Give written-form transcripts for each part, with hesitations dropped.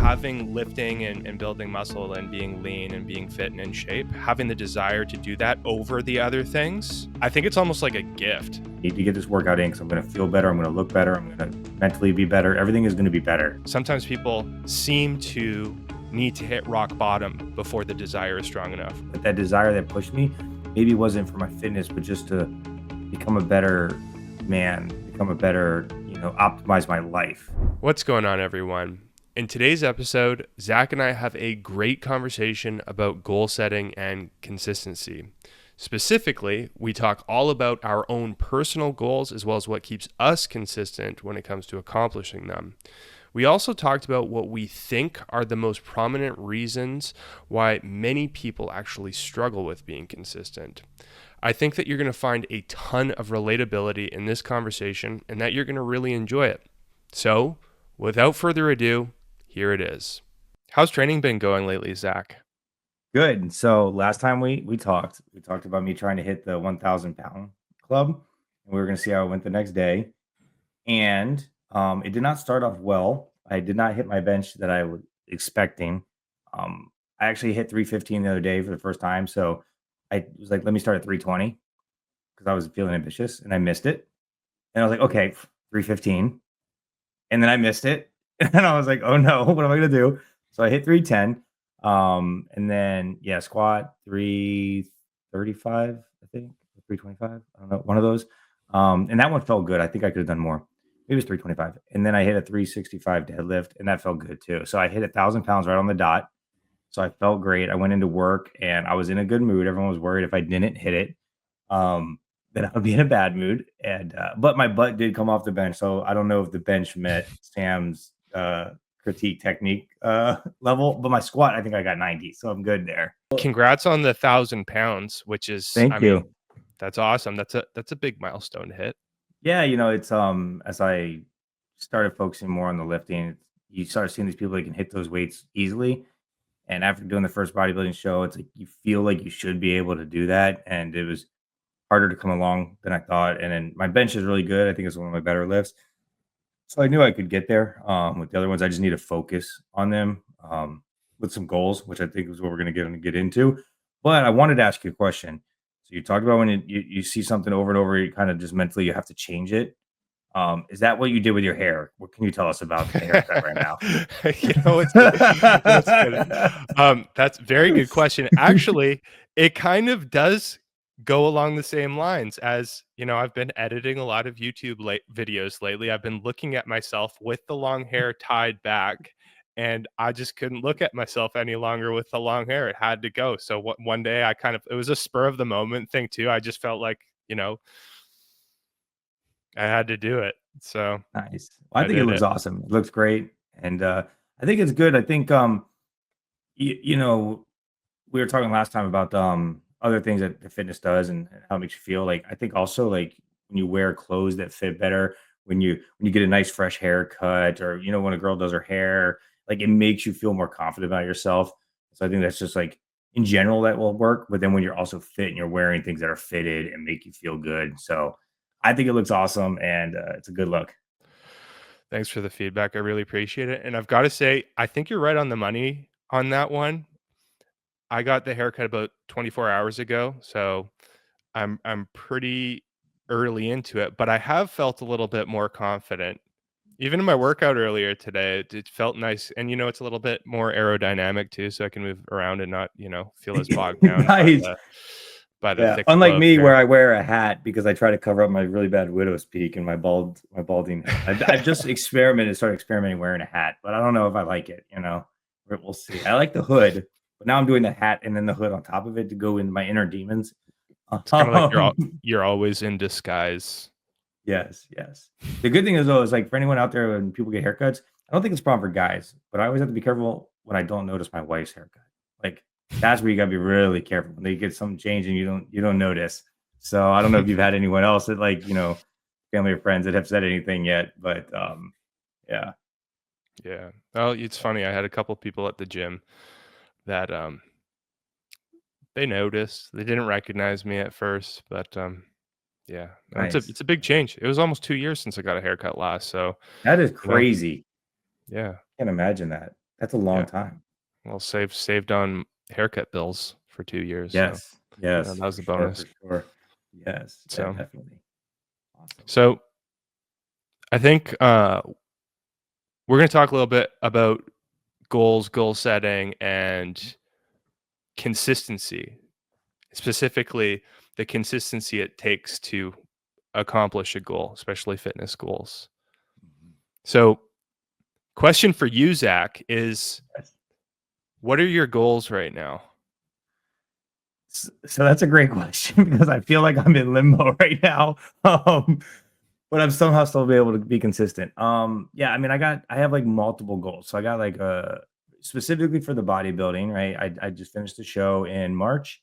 having lifting and building muscle and being lean and being fit and in shape, having the desire to do that over the other things, I think it's almost like a gift. Need to get this workout in because I'm going to feel better. I'm going to look better. I'm going to mentally be better. Everything is going to be better. Sometimes people seem to need to hit rock bottom before the desire is strong enough. But that desire that pushed me maybe wasn't for my fitness, but just to become a better man, become a better, optimize my life. What's going on, everyone? In today's episode, Zach and I have a great conversation about goal setting and consistency. Specifically, we talk all about our own personal goals as well as what keeps us consistent when it comes to accomplishing them. We also talked about what we think are the most prominent reasons why many people actually struggle with being consistent. I think that you're going to find a ton of relatability in this conversation and that you're going to really enjoy it. So, without further ado, here it is. How's training been going lately, Zach? Good. So last time we talked about me trying to hit the 1,000-pound club, and we were going to see how it went the next day. And it did not start off well. I did not hit my bench that I was expecting. I actually hit 315 the other day for the first time. So I was like, let me start at 320 because I was feeling ambitious and I missed it. And I was like, okay, 315. And then I missed it. And I was like, oh no, what am I going to do? So I hit 310. And then squat 335, I think, 325. I don't know, one of those. And that one felt good. I think I could have done more. Maybe it was 325. And then I hit a 365 deadlift, and that felt good too. So I hit 1,000 pounds right on the dot. So I felt great. I went into work and I was in a good mood. Everyone was worried if I didn't hit it, then I would be in a bad mood. And but my butt did come off the bench. So I don't know if the bench met Sam's critique technique level, but my squat, I think I got 90. So I'm good there. Congrats on the 1,000 pounds, which is, Thank you. That's awesome. That's a big milestone to hit. Yeah, it's as I started focusing more on the lifting, you start seeing these people that can hit those weights easily. And after doing the first bodybuilding show, it's like you feel like you should be able to do that. And it was harder to come along than I thought. And then my bench is really good. I think it's one of my better lifts. So I knew I could get there. With the other ones, I just need to focus on them with some goals, which I think is what we're going to get into. But I wanted to ask you a question. So you talked about when you see something over and over, you kind of just mentally you have to change it. Is that what you did with your hair? What can you tell us about the haircut right now? That's a very good question. Actually, it kind of does go along the same lines as, I've been editing a lot of YouTube videos lately. I've been looking at myself with the long hair tied back, and I just couldn't look at myself any longer with the long hair. It had to go. So one day it was a spur of the moment thing too. I just felt like, I had to do it. So nice. Well, I think it looks awesome. It looks great. And I think it's good. I think, we were talking last time about other things that the fitness does and how it makes you feel. Like, I think also like when you wear clothes that fit better, when you get a nice fresh haircut, or, when a girl does her hair, like it makes you feel more confident about yourself. So I think that's just like in general that will work. But then when you're also fit and you're wearing things that are fitted and make you feel good. So I think it looks awesome, and it's a good look. Thanks for the feedback. I really appreciate it. And I've got to say, I think you're right on the money on that one. I got the haircut about 24 hours ago, so I'm pretty early into it, but I have felt a little bit more confident. Even in my workout earlier today, it felt nice. And, it's a little bit more aerodynamic too, so I can move around and not, feel as bogged down Nice. by the thick Unlike flow of me, hair. where I wear a hat because I try to cover up my really bad widow's peak and my balding head. I've just started experimenting wearing a hat, but I don't know if I like it. We'll see. I like the hood, but now I'm doing the hat and then the hood on top of it to go in my inner demons. It's kind of like you're always in disguise. Yes. The good thing is though, is like for anyone out there when people get haircuts, I don't think it's a problem for guys, but I always have to be careful when I don't notice my wife's haircut. Like that's where you gotta be really careful when they get something changed and you don't notice. So I don't know if you've had anyone else that like, family or friends that have said anything yet, but yeah. Yeah. Well, it's funny. I had a couple people at the gym that they noticed. They didn't recognize me at first, but yeah, Nice. it's a big change. It was almost 2 years since I got a haircut last, so that is crazy. Yeah, Can't imagine that. That's a long Yeah. time. Well, saved on haircut bills for 2 years, so, Yes. that Yes, was for the sure, bonus. for sure. Yes. Yeah, So definitely. Awesome. so I think, we're gonna talk a little bit about goals, goal setting, and consistency, specifically the consistency it takes to accomplish a goal, especially fitness goals. Mhm. So, question for you, Zach, is Yes. what are your goals right now? So that's a great question because I feel like I'm in limbo right now. Um, but I'm somehow still be able to be consistent. Yeah, I mean, I have like multiple goals. So I got like specifically for the bodybuilding, right? I just finished the show in March,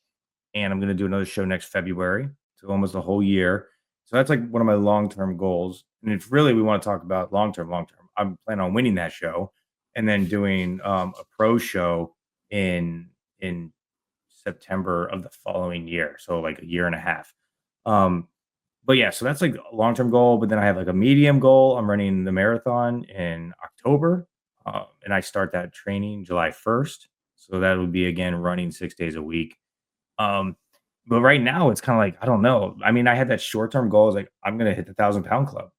and I'm gonna do another show next February, so almost a whole year. So that's like one of my long-term goals. And if really we want to talk about long term, I'm planning on winning that show and then doing a pro show in September of the following year. So like a year and a half. Um, but yeah, so that's like a long-term goal. But then I have like a medium goal. I'm running the marathon in October. And I start that training July 1st. So that would be again running 6 days a week. Um, but right now it's kind of like, I don't know. I mean, I had that short-term goal. I was like, I'm gonna hit the 1,000 pound club.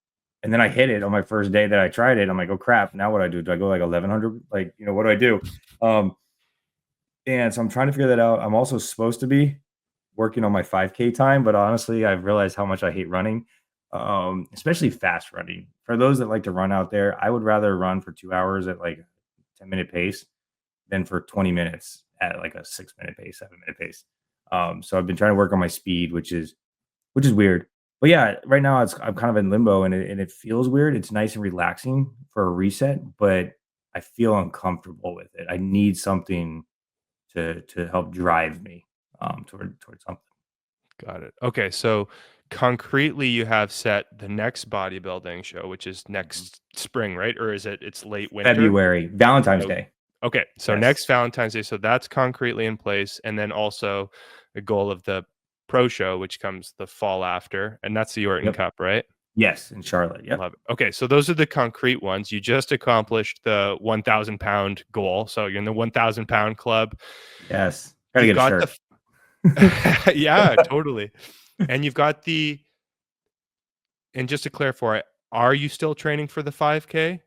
And then I hit it on my first day that I tried it. I'm like, oh crap, now what do I do? Do I go like 1100? Like, what do I do? Um, and so I'm trying to figure that out. I'm also supposed to be working on my 5K time, but honestly, I've realized how much I hate running, especially fast running. For those that like to run out there, I would rather run for 2 hours at like a 10-minute pace than for 20 minutes at like a 6-minute pace, 7-minute pace. So I've been trying to work on my speed, which is weird. But yeah, right now I'm kind of in limbo and it feels weird. It's nice and relaxing for a reset, but I feel uncomfortable with it. I need something to help drive me towards something. Got it. Okay, so concretely, you have set the next bodybuilding show, which is Mhm. next spring, right? Or is it's late winter? February, Valentine's Oh, Day. okay, so Yes. next Valentine's Day, so that's concretely in place, and then also the goal of the pro show, which comes the fall after, and that's the Orton Yep. Cup, right? Yes, in Charlotte. Yep. Love it. Okay, so those are the concrete ones. You just accomplished the 1,000 pound goal, so you're in the 1,000 pound club. Yes. Gotta You've get a got the shirt. yeah, totally. And you've got the and just to clarify, are you still training for the 5K?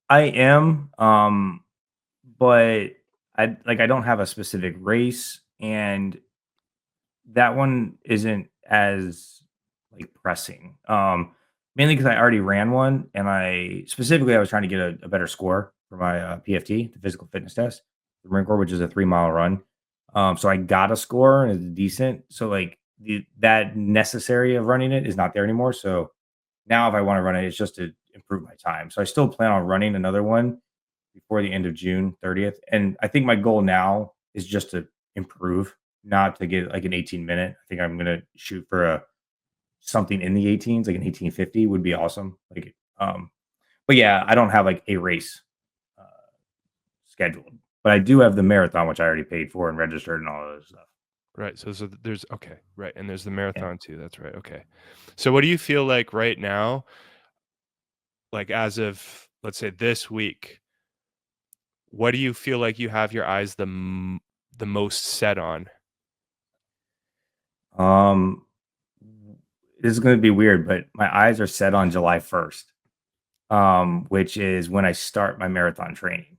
I am, but I don't have a specific race, and that one isn't as, like, pressing, mainly because I already ran one, and I was trying to get a better score for my, PFT, the physical fitness test, the Marine Corps, which is a 3-mile run, so I got a score, and it's decent, so, like, that necessary of running it is not there anymore, so now if I wanna run it, it's just to improve my time, so I still plan on running another one before the end of June 30th. And I think my goal now is just to improve, not to get like an 18-minute. I think I'm gonna shoot for a something in the 18s, like an 1850 would be awesome. But yeah, I don't have like a race uh, scheduled, but I do have the marathon, which I already paid for and registered and all of this stuff. Right, so there's okay, right, and there's the Yeah. marathon too, that's right, okay. So what do you feel like right now, like, as of, let's say, this week, what do you feel like you have your eyes the most set on? Um, this is gonna be weird, but my eyes are set on July 1st, which is when I start my marathon training.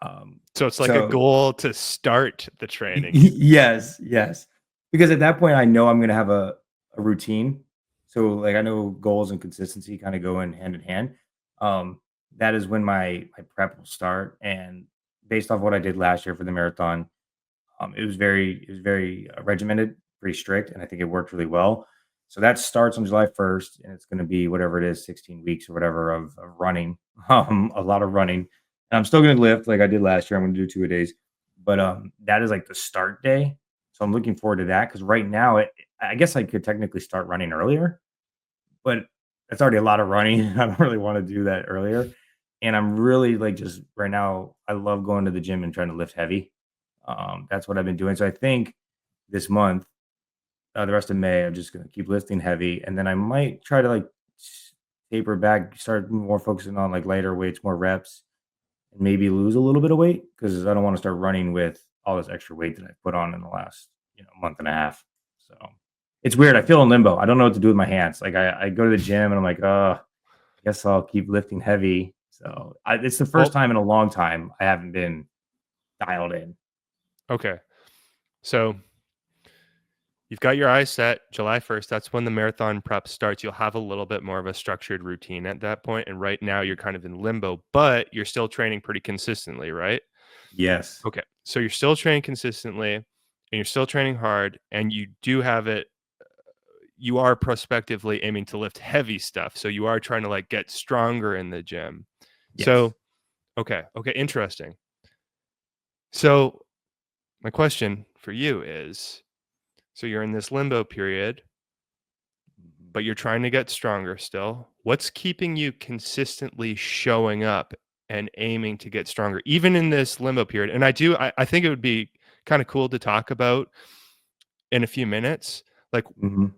Um, So it's like a so goal to start the training. Yes, yes. Because at that point, I know I'm gonna have a routine. So, like, I know goals and consistency kinda go in hand. Um, that is when my prep will start, and based off what I did last year for the marathon, it was very regimented, pretty strict, and I think it worked really well. So that starts on July 1st, and it's gonna be whatever it is, 16 weeks or whatever of running, a lot of running. And I'm still gonna lift like I did last year. I'm gonna do 2 a days, but that is like the start day. So I'm looking forward to that because right now, I guess I could technically start running earlier, but that's already a lot of running. I don't really want to do that earlier. And I'm really like just right now, I love going to the gym and trying to lift heavy. That's what I've been doing. So I think this month, the rest of May, I'm just gonna keep lifting heavy, and then I might try to like taper back, start more focusing on like lighter weights, more reps, and maybe lose a little bit of weight because I don't want to start running with all this extra weight that I put on in the last month and a half. So it's weird. I feel in limbo. I don't know what to do with my hands. Like I go to the gym and I'm like, I guess I'll keep lifting heavy. So it's the first Well, time in a long time I haven't been dialed in. okay. So you've got your eyes set July 1st. That's when the marathon prep starts. You'll have a little bit more of a structured routine at that point. And right now you're kind of in limbo, but you're still training pretty consistently, right? Yes. Okay. So you're still training consistently and you're still training hard and you do have it. You are prospectively aiming to lift heavy stuff. So you are trying to like get stronger in the gym. Yes. So, okay. Okay. Interesting. So my question for you is, so you're in this limbo period, Mhm. but you're trying to get stronger still. What's keeping you consistently showing up and aiming to get stronger, even in this limbo period? And I think it would be kind of cool to talk about in a few minutes, like Mhm.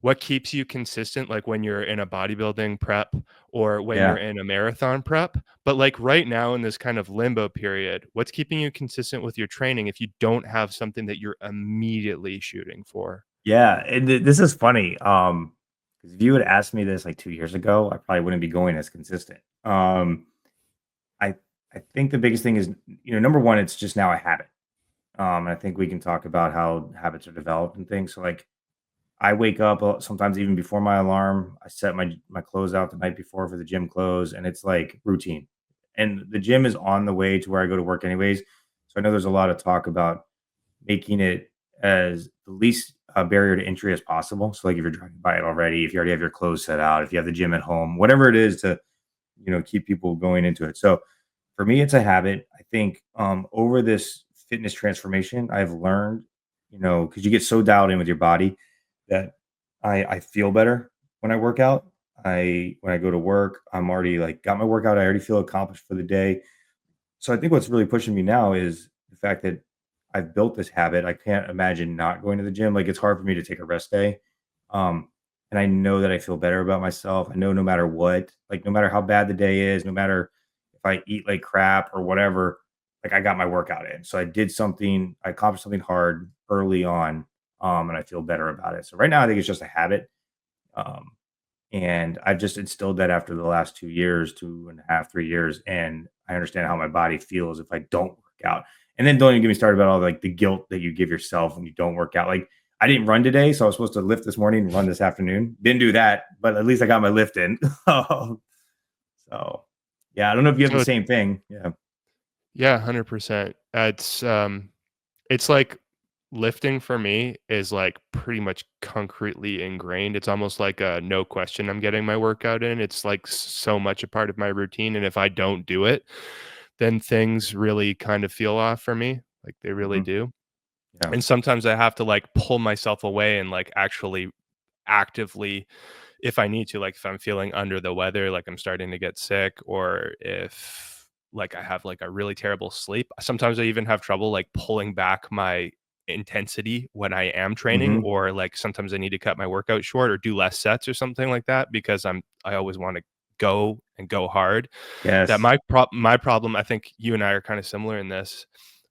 what keeps you consistent, like when you're in a bodybuilding prep or when you're Yeah. in a marathon prep. But like right now in this kind of limbo period, what's keeping you consistent with your training if you don't have something that you're immediately shooting for? Yeah, and this is funny, 'cause if you had asked me this, like, 2 years ago, I probably wouldn't be going as consistent. I I think the biggest thing is, number 1, it's just now a habit. And I think we can talk about how habits are developed and things. So, like, I wake up, sometimes even before my alarm. I set my clothes out the night before for the gym clothes, and it's, like, routine. And the gym is on the way to where I go to work anyways, so I know there's a lot of talk about making it as the least barrier to entry as possible. So, like, if you're driving by it already, if you already have your clothes set out, if you have the gym at home, whatever it is to keep people going into it. So for me, it's a habit. I think over this fitness transformation, I've learned, because you get so dialed in with your body that I feel better when I work out. When I go to work, I'm already like got my workout. I already feel accomplished for the day. So I think what's really pushing me now is the fact that I've built this habit. I can't imagine not going to the gym. Like, it's hard for me to take a rest day. Um, and I know that I feel better about myself. I know no matter what, like no matter how bad the day is, no matter if I eat like crap or whatever, like I got my workout in. So I accomplished something hard early on. And I feel better about it. So right now I think it's just a habit. Um, and I've just instilled that after the last 2 years, 2.5, 3 years. And I understand how my body feels if I don't work out. And then don't even get me started about all like the guilt that you give yourself when you don't work out. Like, I didn't run today, so I was supposed to lift this morning and run this afternoon. Didn't do that, but at least I got my lift in. So yeah, I don't know if you have the So same thing. Yeah. yeah, 100%. It's like lifting for me is like pretty much concretely ingrained. It's almost like a no question I'm getting my workout in. It's like so much a part of my routine. And if I don't do it, then things really kind of feel off for me. Like they really Mhm. do. Yeah. And sometimes I have to like pull myself away and like actually actively, if I need to, like if I'm feeling under the weather, like I'm starting to get sick, or if like I have like a really terrible sleep. Sometimes I even have trouble like pulling back my intensity when I am training, Mhm. or like sometimes I need to cut my workout short or do less sets or something like that because I always want to go and go hard. That Yes. my problem, I think you and I are kind of similar in this,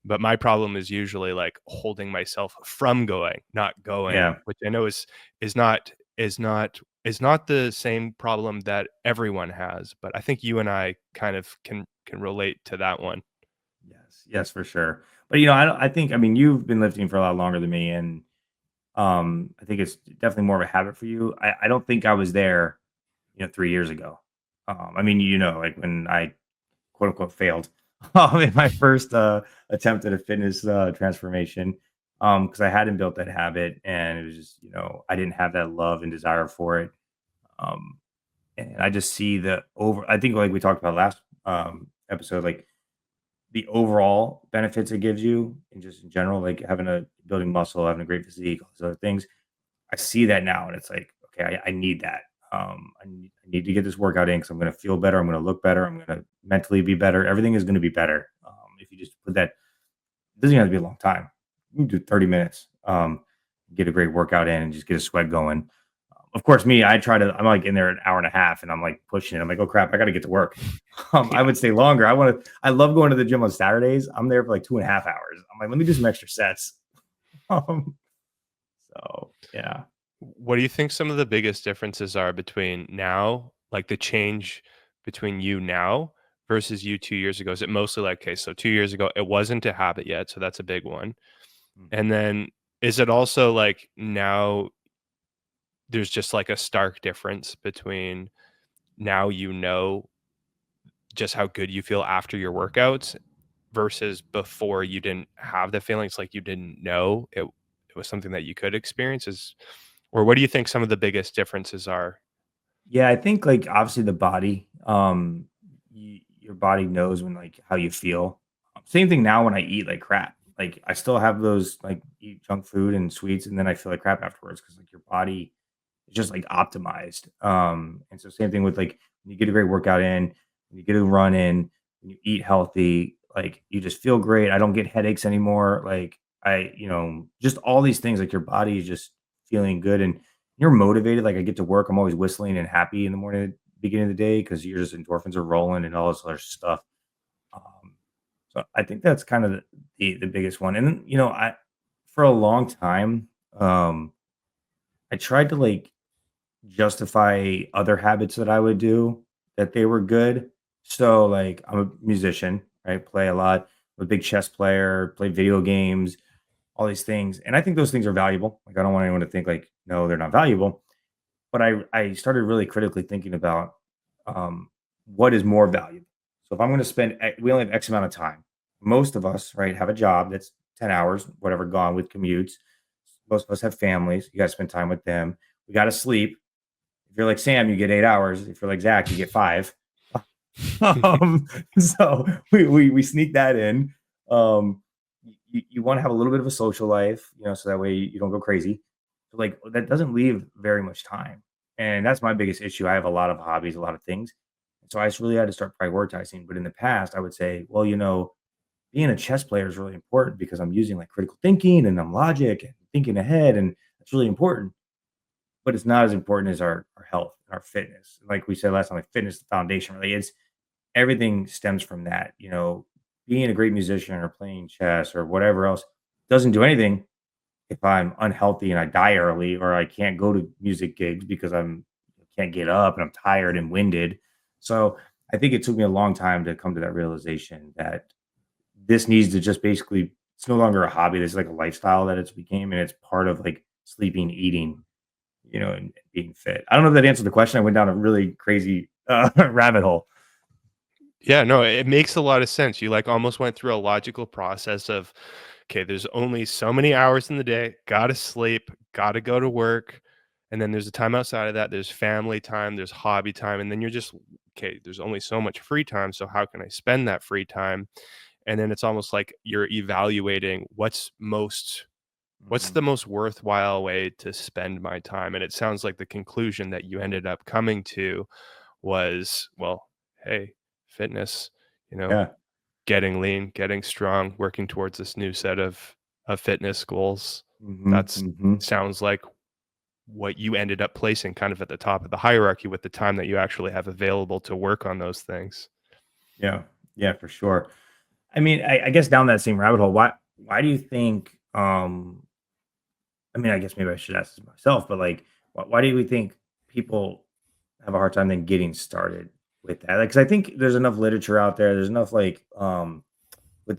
but my problem is usually like holding myself from going, not going, Yeah. which I know is not is not is not the same problem that everyone has, but I think you and I kind of can relate to that one. Yes. Yes, for sure. But I think, I mean, you've been lifting for a lot longer than me, and I think it's definitely more of a habit for you. I don't think I was there, 3 years ago. I mean, like when I quote unquote failed in my first attempt at a fitness transformation, because I hadn't built that habit, and it was just, I didn't have that love and desire for it. Um, and I just see I think like we talked about last episode, like the overall benefits it gives you and just in general, like building muscle, having a great physique, all those other things. I see that now, and it's like, okay, I need that. I need to get this workout in because I'm going to feel better. I'm going to look better. I'm going to mentally be better. Everything is going to be better if you just put that. It doesn't have to be a long time. You can do 30 minutes. Get a great workout in and just get a sweat going. Of course, me, I'm like in there an hour and a half and I'm like pushing it. I'm like, oh crap, I got to get to work. I Yeah. would stay longer. I love going to the gym on Saturdays. I'm there for like 2.5 hours. I'm like, let me do some extra sets. Um, so yeah. What do you think some of the biggest differences are between now, like the change between you now versus you 2 years ago? Is it mostly like, okay, so 2 years ago, it wasn't a habit yet. So that's a big one. Mhm. And then is it also like now there's just like a stark difference between now just how good you feel after your workouts versus before you didn't have the feelings like you didn't know it was something that you could experience is or what do you think some of the biggest differences are? Yeah, I think like obviously the body, your body knows when like how you feel. Same thing now when I eat like crap. Like I still have those like eat junk food and sweets, and then I feel like crap afterwards because like your body is just like optimized. And so same thing with like when you get a great workout in, when you get a run in, when you eat healthy, like you just feel great. I don't get headaches anymore. Like just all these things, like your body is just feeling good and you're motivated. Like I get to work, I'm always whistling and happy in the morning, beginning of the day, because your just endorphins are rolling and all this other stuff. Um, so I think that's kind of the biggest one. And then, I for a long time, I tried to like justify other habits that I would do that they were good. So like I'm a musician, right? Play a lot. I'm a big chess player, play video games, all these things. And I think those things are valuable. Like I don't want anyone to think like, no, they're not valuable. But I started really critically thinking about what is more valuable. So if I'm going to we only have X amount of time. Most of us, right, have a job that's 10 hours, whatever, gone with commutes. Most of us have families. You got to spend time with them. We got to sleep. If you're like Sam, you get 8 hours. If you're like Zach, you get five. um, so we sneak that in. You want to have a little bit of a social life, so that way you don't go crazy. So like that doesn't leave very much time, and that's my biggest issue. I have a lot of hobbies, a lot of things, so I just really had to start prioritizing. But in the past, I would say, well, being a chess player is really important because I'm using like critical thinking and I'm logic and thinking ahead, and that's really important. But it's not as important as our health and our fitness. Like we said last time, like fitness is the foundation. Really, it's everything stems from that. Being a great musician or playing chess or whatever else doesn't do anything if I'm unhealthy and I die early or I can't go to music gigs because can't get up and I'm tired and winded. So I think it took me a long time to come to that realization that this needs to just basically it's no longer a hobby. This is like a lifestyle that it's became and it's part of like sleeping, eating, and being fit. I don't know if that answered the question. I went down a really crazy rabbit hole. Yeah, no, it makes a lot of sense. You like almost went through a logical process of, okay, there's only so many hours in the day, gotta sleep, gotta go to work. And then there's a time outside of that. There's family time, there's hobby time. And then you're just, okay, there's only so much free time. So how can I spend that free time? And then it's almost like you're evaluating what's Mhm. the most worthwhile way to spend my time? And it sounds like the conclusion that you ended up coming to was, well, hey, fitness, you know, Yeah. getting lean, getting strong, working towards this new set of fitness goals. Mhm, That's mhm. sounds like what you ended up placing kind of at the top of the hierarchy with the time that you actually have available to work on those things. Yeah. Yeah, for sure. I mean, I guess down that same rabbit hole, why do you think, I mean, I guess maybe I should ask this myself, but, like, why do we think people have a hard time then getting started with that? Like, because I think there's enough literature out there, there's enough, like, with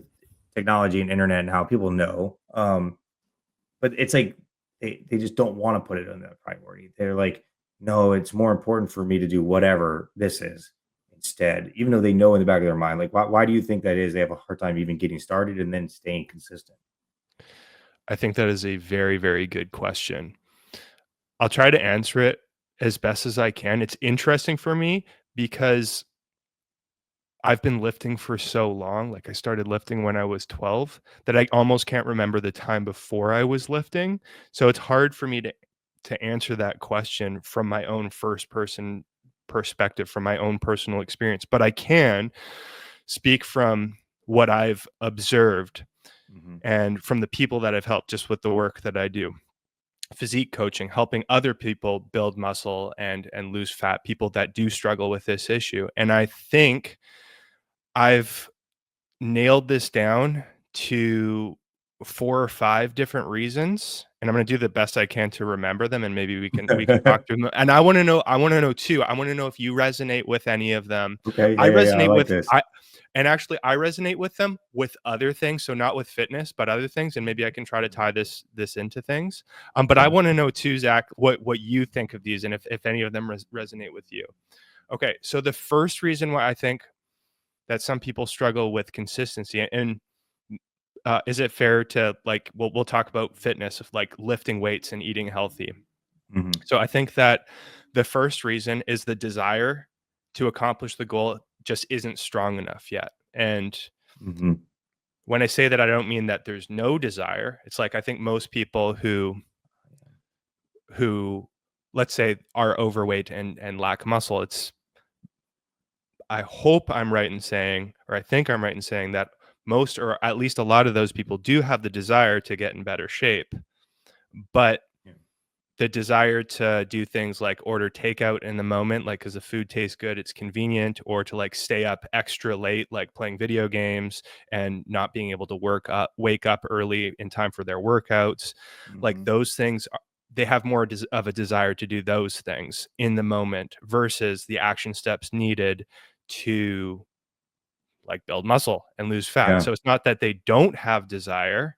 technology and internet and how people know, but it's like they just don't wanna put it on the priority. They're like, "No, it's more important for me to do whatever this is instead," even though they know in the back of their mind. Like, why do you think that is? They have a hard time even getting started and then staying consistent. I think that is a very, very good question. I'll try to answer it as best as I can. It's interesting for me because I've been lifting for so long, like, I started lifting when I was 12, that I almost can't remember the time before I was lifting, so it's hard for me to answer that question from my own first person perspective, from my own personal experience, but I can speak from what I've observed Mhm. and from the people that I've helped just with the work that I do. physique coaching, helping other people build muscle and lose fat, people that do struggle with this issue. And I think I've nailed this down to 4 or 5 different reasons, and I'm gonna do the best I can to remember them, and maybe we can talk through them. And I wanna know too, I wanna know if you resonate with any of them. Okay. I Yeah. I resonate like with this. I and actually, I resonate with them with other things, so not with fitness, but other things, and maybe I can try to tie this into things. But I Okay. wanna know too, Zach, what you think of these and if any of them resonate with you. Okay, so the first reason why I think that some people struggle with consistency and is it fair to like we'll talk about fitness of like lifting weights and eating healthy. Hmm. So I think that the first reason is the desire to accomplish the goal just isn't strong enough yet. And Hmm. when I say that, I don't mean that there's no desire. It's like I think most people who let's say are overweight and lack muscle, it's I hope I'm right in saying, or I think I'm right in saying that most, or at least a lot of those people do have the desire to get in better shape, but Yeah. the desire to do things like order takeout in the moment, like because the food tastes good, it's convenient, or to like stay up extra late, like playing video games and not being able to wake up early in time for their workouts, like Hmm. those things. They have more of a desire to do those things in the moment versus the action steps needed to like build muscle and lose fat. Yeah. So it's not that they don't have desire,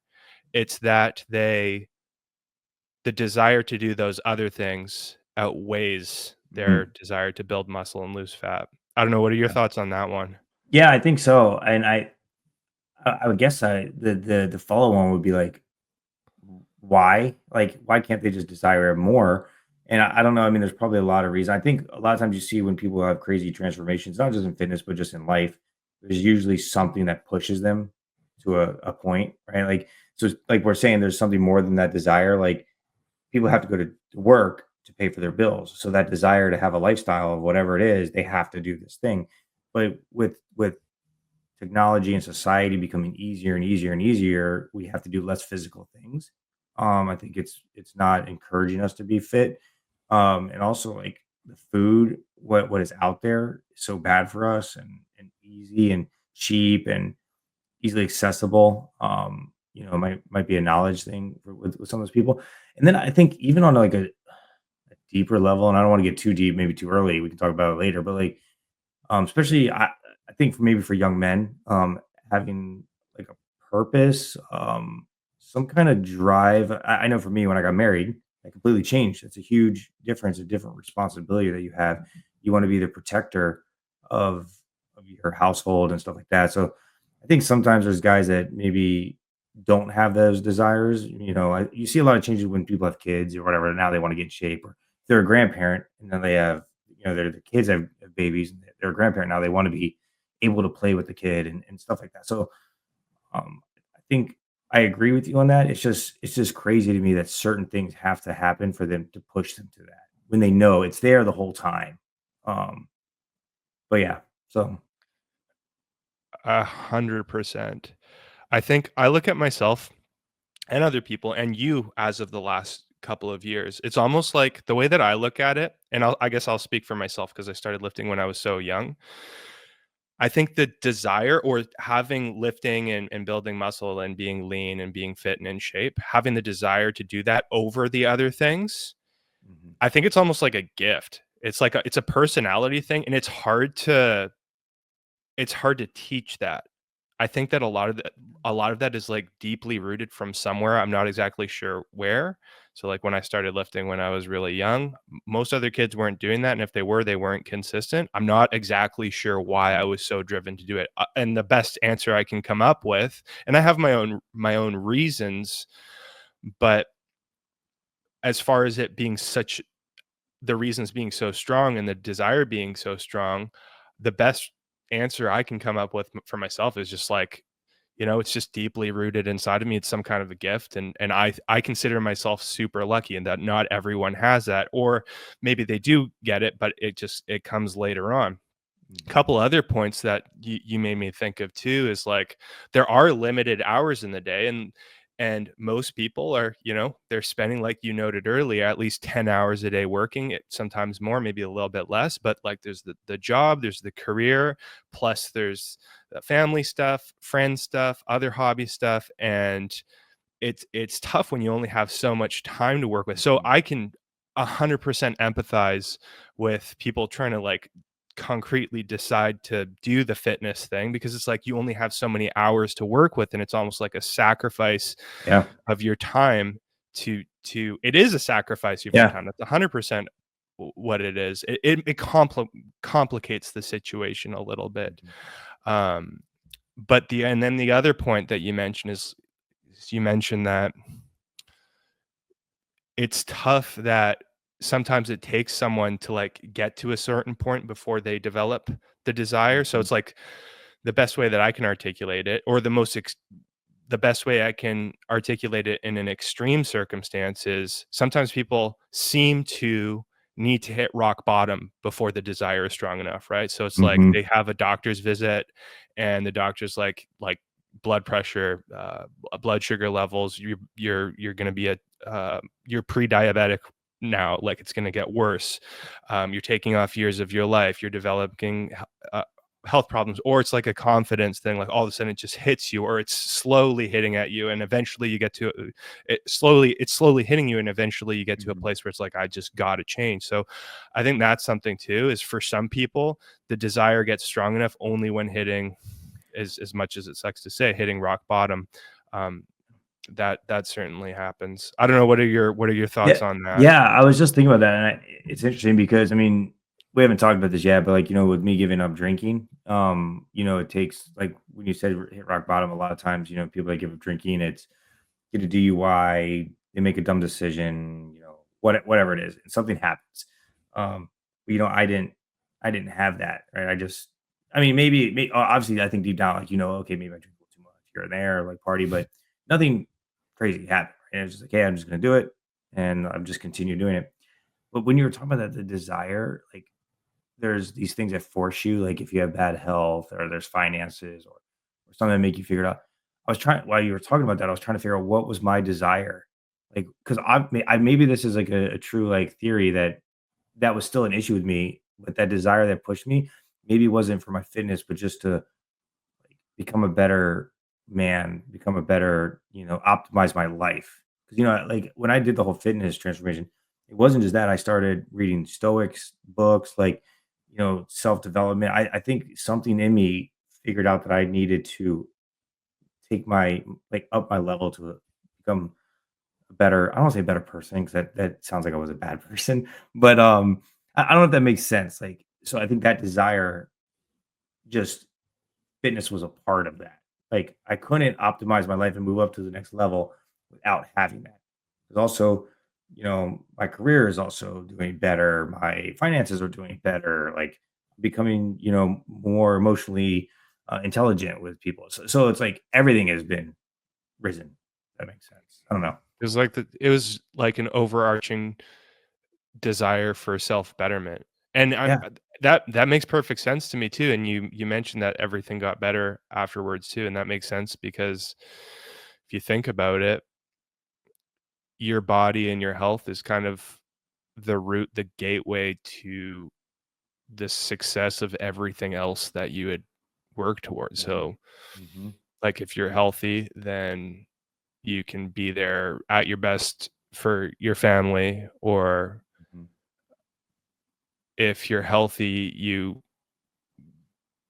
it's that the desire to do those other things outweighs their Mhm. desire to build muscle and lose fat. I don't know, what are your Yeah. thoughts on that one? Yeah, I think so. And I would guess the follow on would be like, why? Like, why can't they just desire more? And I don't know. I mean, there's probably a lot of reasons. I think a lot of times you see when people have crazy transformations, not just in fitness, but just in life, there's usually something that pushes them to a point, right? Like, so like we're saying, there's something more than that desire. Like, people have to go to work to pay for their bills. So that desire to have a lifestyle of whatever it is, they have to do this thing. But with technology and society becoming easier and easier and easier, we have to do less physical things. I think it's not encouraging us to be fit. And also like the food, what is out there is so bad for us and easy and cheap and easily accessible. Might be a knowledge thing with some of those people. And then I think even on like a deeper level, and I don't want to get too deep, maybe too early. We can talk about it later, but like especially I think for maybe for young men, having like a purpose, some kind of drive. I know for me when I got married, that completely changed. It's a huge difference, a different responsibility that you have. You want to be the protector of of your household and stuff like that. So I think sometimes there's guys that maybe don't have those desires. You see a lot of changes when people have kids or whatever. Now they want to get in shape, or they're a grandparent and then they have their kids have babies and they're a grandparent now. They want to be able to play with the kid and stuff like that. So I think I agree with you on that. It's just crazy to me that certain things have to happen for them to push them to that when they know it's there the whole time. Um, but yeah, so 100%. I think I look at myself and other people and you as of the last couple of years. It's almost like the way that I look at it, and I guess I'll speak for myself because I started lifting when I was so young. I think the desire or having lifting and building muscle and being lean and being fit and in shape, having the desire to do that over the other things, mhm, I think it's almost like a gift. It's like it's a personality thing, and it's hard to teach that. I think that a lot of that is like deeply rooted from somewhere. I'm not exactly sure where. So like when I started lifting when I was really young, most other kids weren't doing that, and if they were, they weren't consistent. I'm not exactly sure why I mhm, was so driven to do it. And the best answer I can come up with, and I have my own reasons, but as far as it being such the reasons being so strong and the desire being so strong, the best answer I can come up with for myself is just like, it's just deeply rooted inside of me. It's some kind of a gift, and I consider myself super lucky in that not everyone has that, or maybe they do get it, but it comes later on. A mhm, couple other points that you made me think of too is like there are limited hours in the day, and And most people are, they're spending, like you noted earlier, at least 10 hours a day working, sometimes more, maybe a little bit less, but like there's the job, there's the career, plus there's the family stuff, friend stuff, other hobby stuff. And it's tough when you only have so much time to work with. So Mhm. I can 100% empathize with people trying to like concretely decide to do the fitness thing, because it's like you only have so many hours to work with, and it's almost like a sacrifice Yeah. of your time to it is a sacrifice of your Yeah. time. That's 100% what it is. Complicates the situation a little bit. Mhm. um but then the other point that you mentioned is you mentioned that it's tough that sometimes it takes someone to like get to a certain point before they develop the desire. So Mhm. it's like the best way that I can articulate it, or the best way I can articulate it in an extreme circumstance, is sometimes people seem to need to hit rock bottom before the desire is strong enough, right? So it's like Mhm. they have a doctor's visit, and the doctor's like blood pressure, blood sugar levels, you're going to be you're pre-diabetic now, like it's going to get worse. You're taking off years of your life, you're developing uh, health problems. Or it's like a confidence thing, like all of a sudden it just hits you, or it's slowly hitting at you, and eventually you get to it's slowly hitting you, and eventually you get to a Mhm. place where it's like, I just got to change. So I think that's something too, is for some people the desire gets strong enough only when hitting, as much as it sucks to say, hitting rock bottom. um that certainly happens. I don't know, what are your Yeah. thoughts on that? Yeah, I was just thinking about that, and it's interesting because, I mean, we haven't talked about this yet, but, like, with me giving up drinking, it takes, like, when you said hit rock bottom, a lot of times, people that give up drinking, it's get a DUI, they make a dumb decision, whatever it is, and something happens. Um, but, I didn't have that, right? I mean, obviously, I think deep down, like, okay, maybe I drink a little too much here and there, like party, but nothing crazy happened. And it's just like, hey, I'm just gonna do it, and I'm just continue doing it. But when you were talking about that, the desire, like, there's these things that force you, like if you have bad health or there's finances or something that make you figure it out. I was trying while you were talking about that, I was trying to figure out what was my desire. Like, because maybe this is like a true like theory that was still an issue with me, but that desire that pushed me maybe wasn't for my fitness, but just to like become a better man, become a better, optimize my life. Because like when I did the whole fitness transformation, it wasn't just that. I started reading Stoics books, like self development. I think something in me figured out that I needed to take my like up my level to become a better. I don't want to say better person because that sounds like I was a bad person, but I don't know if that makes sense. Like, so I think that desire just fitness was a part of that. Like, I couldn't optimize my life and move up to the next level without having that. Because also, my career is also doing better. My finances are doing better. Like, becoming, more emotionally intelligent with people. So it's like everything has been risen. That makes sense. I don't know. It was like an overarching desire for self betterment. And Yeah. that makes perfect sense to me too. And you mentioned that everything got better afterwards too, and that makes sense because if you think about it, your body and your health is kind of the gateway to the success of everything else that you had worked towards. Hmm. So, Hmm. like if you're healthy, then you can be there at your best for your family, or Hmm. if you're healthy, you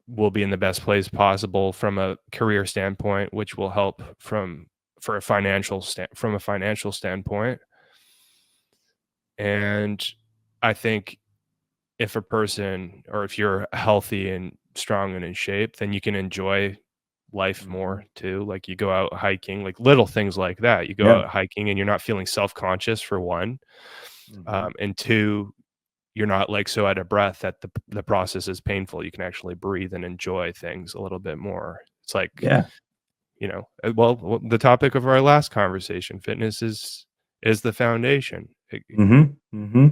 will be in the best place possible from a career standpoint, which will help from a financial standpoint. And I think if a person, or if you're healthy and strong and in shape, then you can enjoy life Hmm. more too. Like you go out hiking, like little things like that. You go Yeah. out hiking and you're not feeling self-conscious, for one. Hmm. And two, you're not like so out of breath that the process is painful. You can actually breathe and enjoy things a little bit more. It's like, Yeah. the topic of our last conversation, fitness is the foundation. Hmm. Hmm.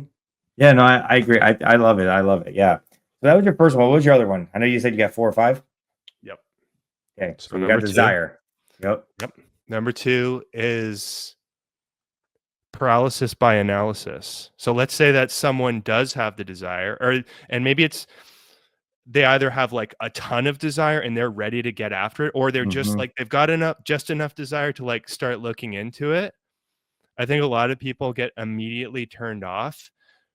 Yeah, no, I agree. I love it. I love it. Yeah. So that was your first one. What was your other one? I know you said you got 4 or 5. Yep. Okay, so So we got number two. desire. Yep. Yep. Number two is paralysis by analysis. So let's say that someone does have the desire, and maybe it's they either have like a ton of desire and they're ready to get after it, or they're just Mhm. like they've got just enough desire to like start looking into it. I think a lot of people get immediately turned off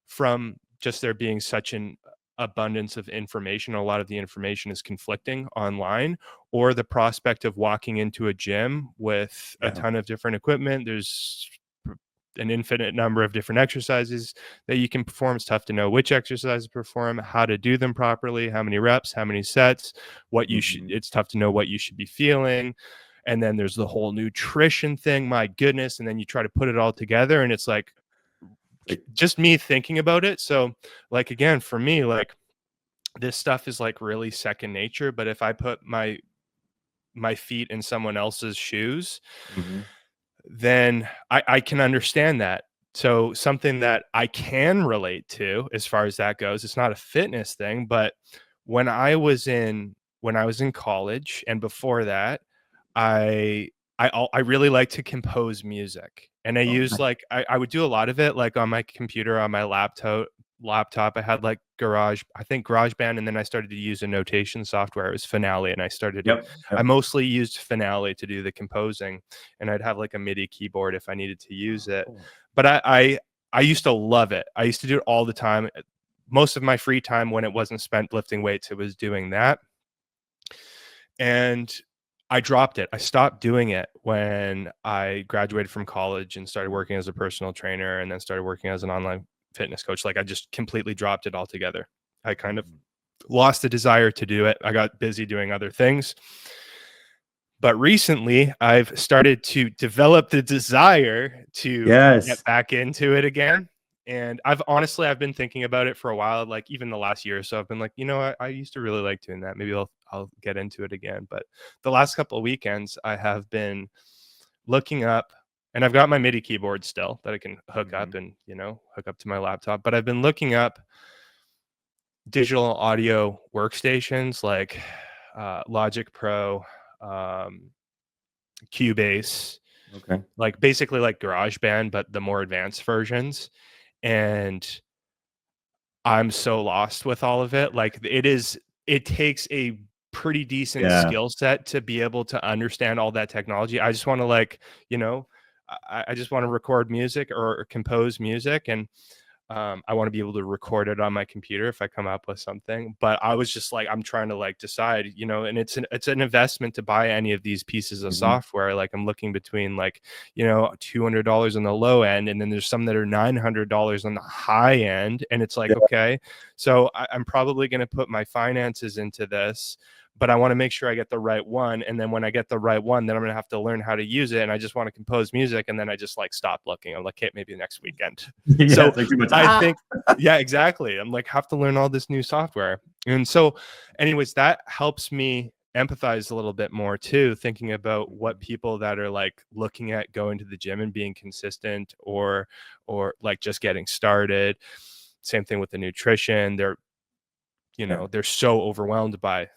from just there being such an abundance of information. A lot of the information is conflicting online, or the prospect of walking into a gym with a Yeah. ton of different equipment. There's an infinite number of different exercises that you can perform. It's tough to know which exercises to perform, how to do them properly, how many reps, how many sets, what you should, Mhm. it's tough to know what you should be feeling. And then there's the whole nutrition thing, my goodness. And then you try to put it all together and it's like Like just me thinking about it. So, like, again, for me, like, this stuff is like really second nature. But if I put my feet in someone else's shoes, mhm. then I can understand that. So something that I can relate to as far as that goes, it's not a fitness thing, but when I was in college and before that, I I really like to compose music. And I Oh, use nice. like I would do a lot of it like on my computer, on my laptop. I had like I think GarageBand, and then I started to use a notation software. It was Finale, and Yep, I yep. mostly used Finale to do the composing, and I'd have like a MIDI keyboard if I needed to use Oh, it. cool. But I used to love it. I used to do it all the time. Most of my free time when it wasn't spent lifting weights, it was doing that. And I dropped it. I stopped doing it when I graduated from college and started working as a personal trainer and then started working as an online fitness coach. Like I just completely dropped it altogether. I kind of Mhm. lost the desire to do it. I got busy doing other things. But recently, I've started to develop the desire to get Yes. back into it again. And I've been thinking about it for a while, like even the last year or so. I've been like, I used to really like doing that. Maybe I'll get into it again. But the last couple of weekends, I have been looking up, and I've got my MIDI keyboard still that I can hook up Mhm. and hook up to my laptop. But I've been looking up digital audio workstations like Logic Pro, um, Cubase, Okay. like basically like GarageBand, but the more advanced versions. And I'm so lost with all of it. Like it takes a pretty decent Yeah. skill set to be able to understand all that technology. I just want to like, you know, I just want to record music or compose music, and I want to be able to record it on my computer if I come up with something. But I was just like, I'm trying to like decide, and it's an investment to buy any of these pieces of Mhm. software. Like I'm looking between like, $200 on the low end, and then there's some that are $900 on the high end. And it's like, Yeah. okay, so I'm probably going to put my finances into this, but I want to make sure I get the right one. And then when I get the right one, then I'm going to have to learn how to use it. And I just want to compose music. And then I just like stop looking. I'm like, hey, maybe next weekend. Yeah, So it's like too much. I think, yeah, exactly. I'm like, have to learn all this new software. And so, anyways, that helps me empathize a little bit more too, thinking about what Mhm. people that are like looking at going to the gym and being consistent, or like just getting started. Same thing with the nutrition. Yeah. They're so overwhelmed by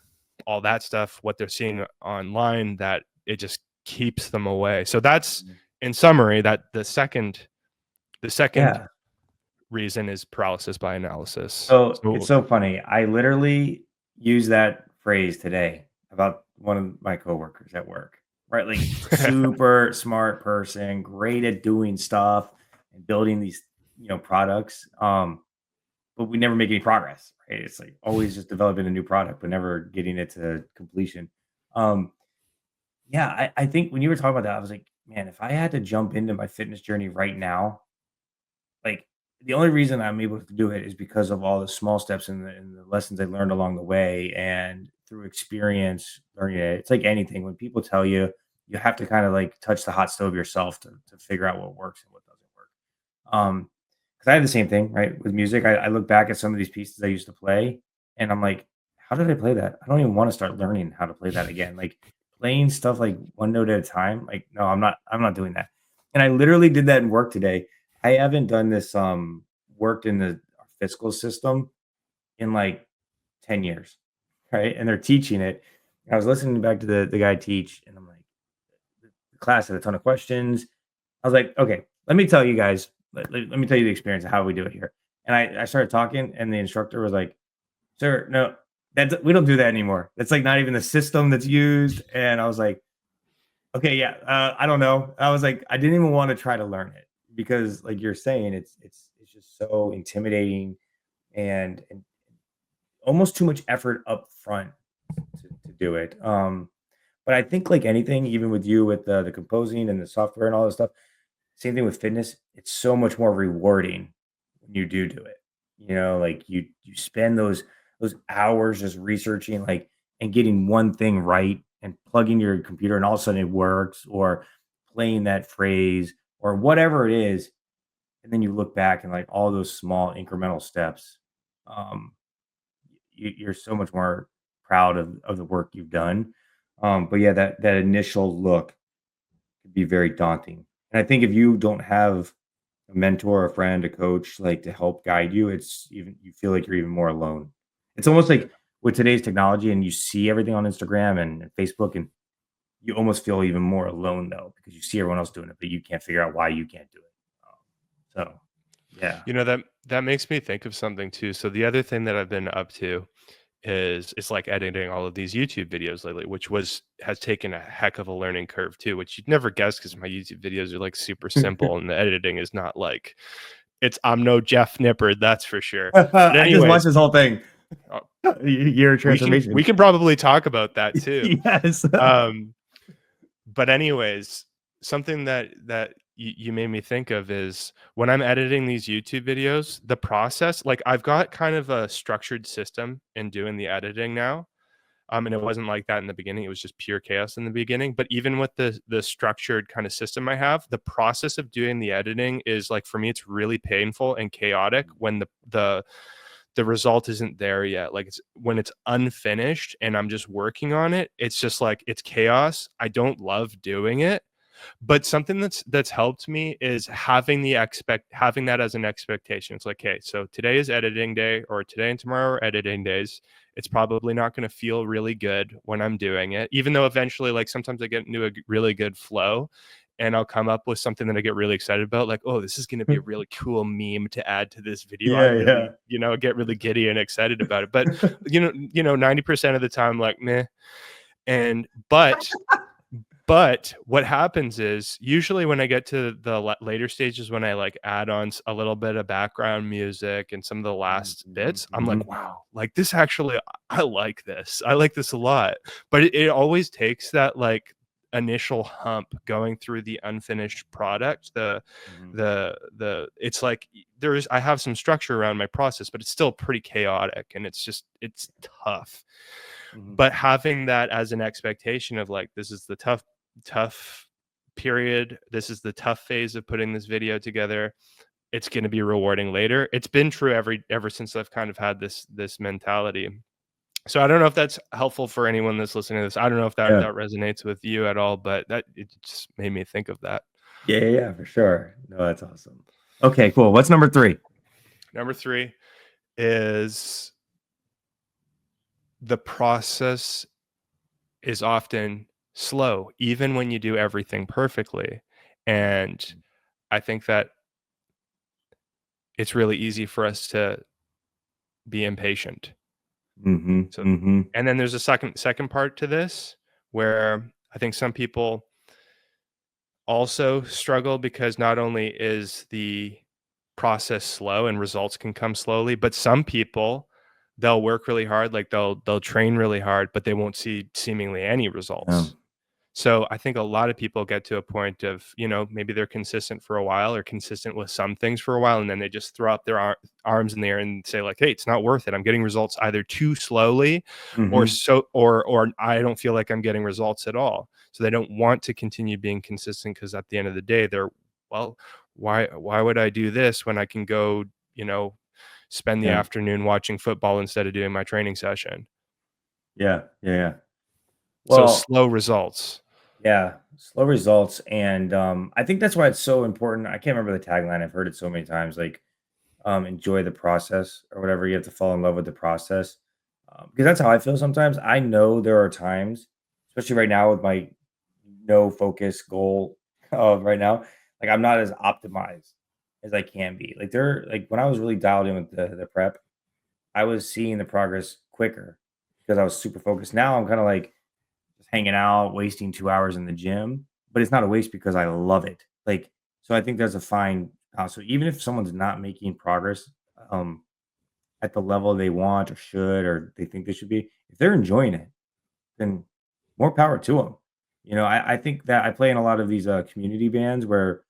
all that stuff, what they're seeing online, that it just keeps them away. So that's, Mhm. in summary, that the second Yeah. reason is paralysis by analysis. So, it's So so funny. I literally used that phrase today about one of my coworkers at work, right? Like, super smart person, great at doing stuff and building these, products, but we never make any progress, right? It's, like, always just developing a new product, but never getting it to completion. Um, yeah, I think when you were talking about that, I was like, "Man, if I had to jump into my fitness journey right now, like, the only reason I'm able to do it is because of all the small steps and the lessons I learned along the way and through experience learning it. It's like anything. When people tell you, you have to kinda, like, touch the hot stove yourself to figure out what works and what doesn't work. Because I had the same thing, right, with music. I look back at some of these pieces I used to play, and I'm like, "How did I play that? I don't even wanna start learning how to play that again." Like, playing stuff, like, one note at a time, like, no, I'm not doing that. And I literally did that in work today. I haven't done this, worked in the fiscal system in, like, 10 years, right? And they're teaching it. I was listening back to the guy teach, and I'm like, class had a ton of questions. I was like, okay, let me tell you guys, let me tell you the experience of how we do it here. And I started talking, and the instructor was like, sir, no, we don't do that anymore. That's like not even the system that's used. And I was like, okay, yeah, I don't know. I was like, I didn't even want to try to learn it because, like you're saying, it's just so intimidating and almost too much effort up front to do it. But I think like anything, even with you with the composing and the software and all this stuff, same thing with fitness. It's so much more rewarding when you do it. Like you spend those hours just researching like and getting one thing right and plugging your computer and all of a sudden it works or playing that phrase or whatever it is. And then you look back and like all those small incremental steps. Um, you're so much more proud of the work you've done. But yeah, that initial look could be very daunting. And I think if you don't have a mentor, a friend, a coach, like to help guide you, it's even you feel like you're even more alone. It's almost like with today's technology and you see everything on Instagram and Facebook, and you almost feel even more alone though, because you see everyone else doing it, but you can't figure out why you can't do it. So yeah. That makes me think of something too. So the other thing that I've been up to is it's like editing all of these YouTube videos lately, which has taken a heck of a learning curve too, which you'd never guess because my YouTube videos are like super simple and the editing is not like I'm no Jeff Nippard, that's for sure. But I just watched anyways, this whole thing. uh, Year of we transformation. can probably talk about that too. Yes. Um, but anyways, something that you made me think of is when I'm editing these YouTube videos, the process, like I've got kind of a structured system in doing the editing now. And it wasn't like that in the beginning. It was just pure chaos in the beginning. But even with the structured kind of system I have, the process of doing the editing is like for me, it's really painful and chaotic when the result isn't there yet. Like it's when it's unfinished and I'm just working on it, it's just like it's chaos. I don't love doing it. But something that's helped me is having that as an expectation. It's like, hey, so today is editing day, or today and tomorrow are editing days. It's probably not going to feel really good when I'm doing it, even though eventually, like sometimes I get into a really good flow and I'll come up with something that I get really excited about. Like, oh, this is going to be a really cool meme to add to this video. I Yeah, really, yeah. get really giddy and excited about it. But 90% of the time, like, meh. And but what happens is usually when I get to the later stages, when I like add on a little bit of background music and some of the last Mhm, bits, I'm like, mhm, wow, like this actually, I like this. I like this a lot. But it always takes that like initial hump going through the unfinished product. mhm, It's like I have some structure around my process, but it's still pretty chaotic and it's tough. mhm. But having that as an expectation of like, this is the tough period. This is the tough phase of putting this video together. It's going to be rewarding later. It's been true ever since I've kind of had this mentality. So I don't know if that's helpful for anyone that's listening to this. I don't know if that Yeah. resonates with you at all, but that it just made me think of that. Yeah, yeah, yeah, for sure. No, that's awesome. Okay, cool. What's number 3? Number 3 is the process is often slow, even when you do everything perfectly. And I think that it's really easy for us to be impatient. Mhm, So, mhm, and then there's a second part to this where I think some people also struggle because not only is the process slow and results can come slowly, but some people they'll work really hard, like they'll train really hard, but they won't see seemingly any yeah. results. So I think a lot of people get to a point of, maybe they're consistent for a while or consistent with some things for a while, and then they just throw up their arms in the air and say like, "Hey, it's not worth it. I'm getting results either too slowly, or Mhm. or I don't feel like I'm getting results at all." So they don't want to continue being consistent because at the end of the day, they're well, why would I do this when I can go, spend the Yeah. afternoon watching football instead of doing my training session? Yeah, yeah, yeah. So Well, slow results. yeah, slow results, and, I think that's why it's so important. I can't remember the tagline, I've heard it so many times, like, enjoy the process or whatever. You have to fall in love with the process, because that's how I feel sometimes. I know there are times, especially right now with my no focus goal right now. Like I'm not as optimized as I can be. Like there, like when I was really dialed in with the prep, I was seeing the progress quicker because I was super focused. Now I'm kind of like just hanging out, wasting 2 hours in the gym, but it's not a waste because I love it. Like, so I think there's a fine. So even if someone's not making progress, um, at the level they want or should or they think they should be, if they're enjoying it, then more power to them. I think that I play in a lot of these community bands where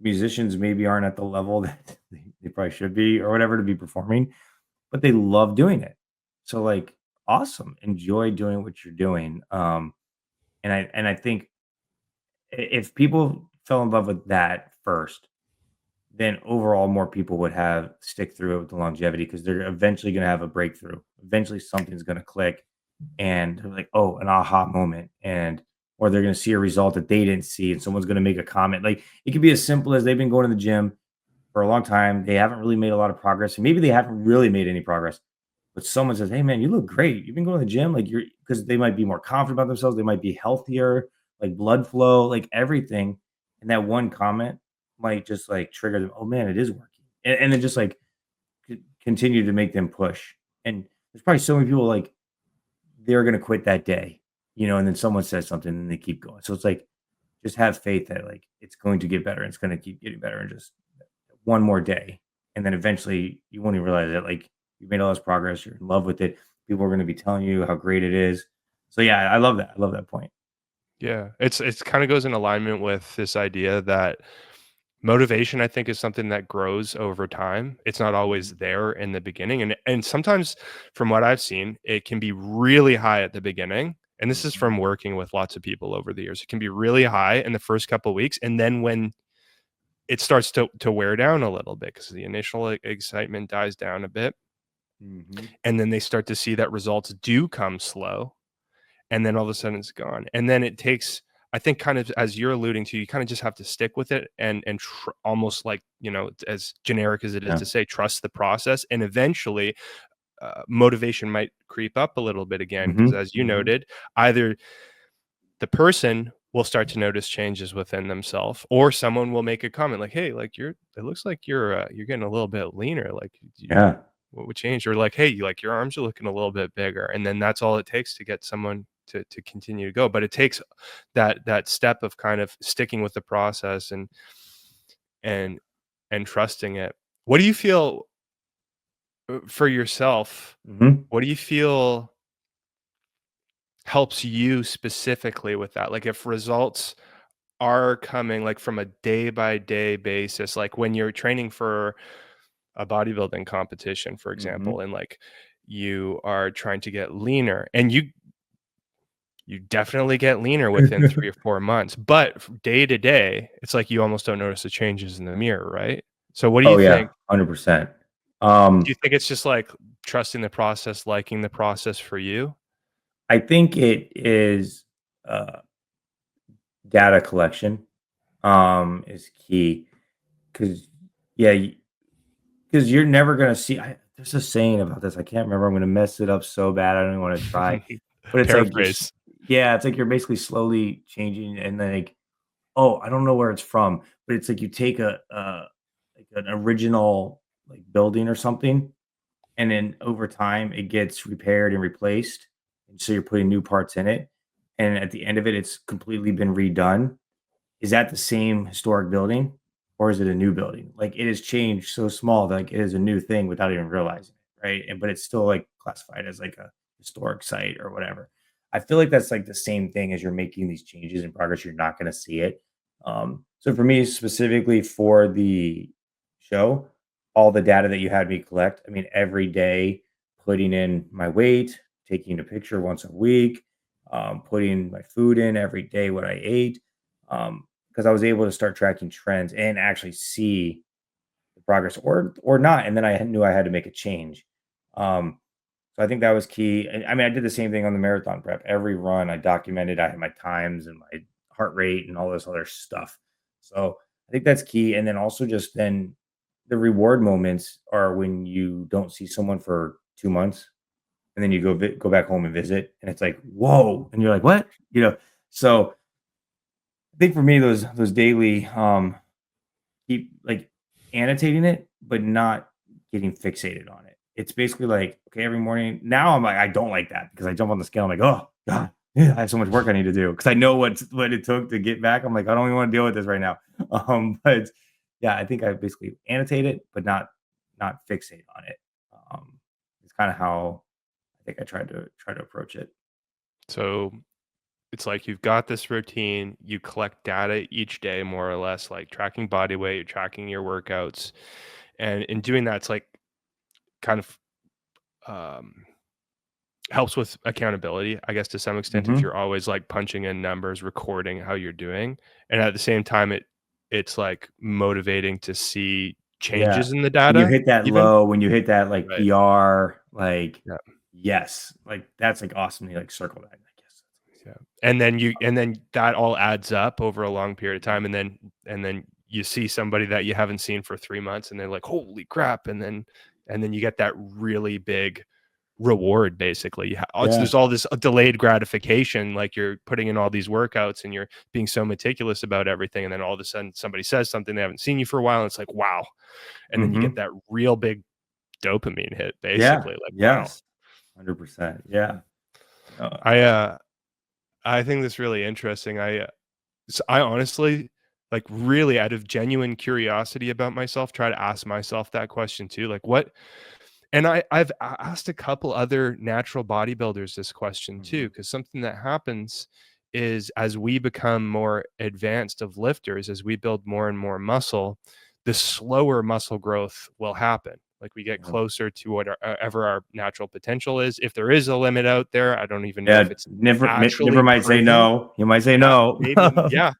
musicians maybe aren't at the level that they probably should be or whatever to be performing, but they love doing it. So like awesome. Enjoy doing what you're doing. And I think if people fell in love with that first, then overall more people would have stick through it with the longevity because they're eventually going to have a breakthrough. Eventually something's going to click and they're like, oh, an aha moment. And or they're going to see a result that they didn't see and someone's going to make a comment. Like it could be as simple as they've been going to the gym for a long time. They haven't really made a lot of progress. And maybe they haven't really made any progress. But someone says, hey man, you look great. You've been going to the gym. Like you're because they might be more confident about themselves. They might be healthier, like blood flow, like everything. And that one comment might just like trigger them. Oh man, it is working. And then just like continue to make them push. And there's probably so many people like they're going to quit that day, and then someone says something and they keep going. So it's like, just have faith that like it's going to get better. And it's going to keep getting better and just one more day. And then eventually you won't even realize that like you've made all this progress. You're in love with it. People are going to be telling you how great it is. So yeah, I love that. I love that point. Yeah, it's kind of goes in alignment with this idea that motivation, I think, is something that grows over time. It's not always Mhm. there in the beginning, and sometimes, from what I've seen, it can be really high at the beginning. And this is Mhm. from working with lots of people over the years. It can be really high in the first couple of weeks, and then when it starts to wear down a little bit because the initial excitement dies down a bit, Mhm. and then they start to see that results do come slow, and then all of a sudden it's gone. And then it takes, I think, kind of as you're alluding to, you kind of just have to stick with it and almost like, as generic as it is Yeah. to say, trust the process. And eventually, motivation might creep up a little bit again because, Mhm. as you Mhm. noted, either the person will start to notice changes within themselves, or someone will make a comment like, hey, like it looks like you're getting a little bit leaner, like Yeah. what would change? Or like, hey, like your arms are looking a little bit bigger. And then that's all it takes to get someone to continue to go. But it takes that step of kind of sticking with the process and and trusting it. What do you feel for yourself? Mhm. What do you feel helps you specifically with that? Like if results are coming like from a day by day basis, like when you're training for a bodybuilding competition, for example, Mhm. and like you are trying to get leaner and you definitely get leaner within 3 or 4 months, but day to day, it's like you almost don't notice the changes in the mirror, right? So what do you Oh yeah, think? 100%. Do you think it's just like trusting the process, liking the process for you? I think it is uh data collection is key because yeah, because you're never gonna see. There's a saying about this. I can't remember. I'm gonna mess it up so bad. I don't even want to try. But it's like Paraphrase. yeah, it's like you're basically slowly changing, and then like, oh, I don't know where it's from, but it's like you take like an original like building or something, and then over time it gets repaired and replaced, and so you're putting new parts in it, and at the end of it, it's completely been redone. Is that the same historic building or is it a new building? Like it has changed so small that like it is a new thing without even realizing it, right? But it's still like classified as like a historic site or whatever. I feel like that's like the same thing as you're making these changes in progress. You're not going to see it. So for me, specifically for the show, all the data that you had me collect, I mean, every day putting in my weight, taking a picture once a week, putting my food in every day, what I ate, because I was able to start tracking trends and actually see the progress or not. And then I knew I had to make a change. Um, so I think that was key. And I mean, I did the same thing on the marathon prep. Every run, I documented. I had my times and my heart rate and all this other stuff. So I think that's key. And then also just then the reward moments are when you don't see someone for 2 months, and then you go back home and visit, and it's like whoa, and you're like what, So I think for me, those daily, keep like annotating it, but not getting fixated on it. It's basically like, okay, every morning now I'm like, I don't like that because I jump on the scale. I'm like, oh God, yeah, I have so much work I need to do because I know what it took to get back. I'm like, I don't even want to deal with this right now. But yeah, I think I basically annotate it, but not fixate on it. Um, it's kind of how I think I try to approach it. So it's like you've got this routine, you collect data each day more or less, like tracking body weight, you're tracking your workouts. And in doing that, it's like kind of um, helps with accountability, I guess, to some extent, if Hmm. you're always like punching in numbers, recording how you're doing. And at the same time, it's like motivating to see Yeah. changes in the When you data, hit that even. low, when you hit that, like, Right. PR, like, Yeah. yes, like, that's, like, awesome to, like, circle that, I guess. Yeah. And then that all adds up over a long period of Mhm. time, and then you see somebody that you haven't seen for 3 months, and they're like, "Holy crap," and then you get that really big reward, basically. Yeah. There's all this delayed gratification, like, you're putting in all these workouts, and you're being so meticulous about everything, and then all of a sudden, somebody says something, they haven't seen you for a while, and it's like, "Wow," and then you get Mhm. that real big dopamine hit, Yeah. basically, like, "Wow." Yes. 100%. Yeah. I, uh I think that's really interesting. I honestly, like, really out of genuine curiosity about myself, try to ask myself that question too, like, what and I've asked a couple other natural bodybuilders this question too, Mhm. because something that happens is as we become more advanced of lifters, as we build more and more muscle, the slower muscle growth will happen. Like, we get Yeah. closer to what ever our natural potential is. If there is a limit out there, I don't even know if Yeah. it's Never actually might say proven. no. You might say Yeah, no. maybe, yeah.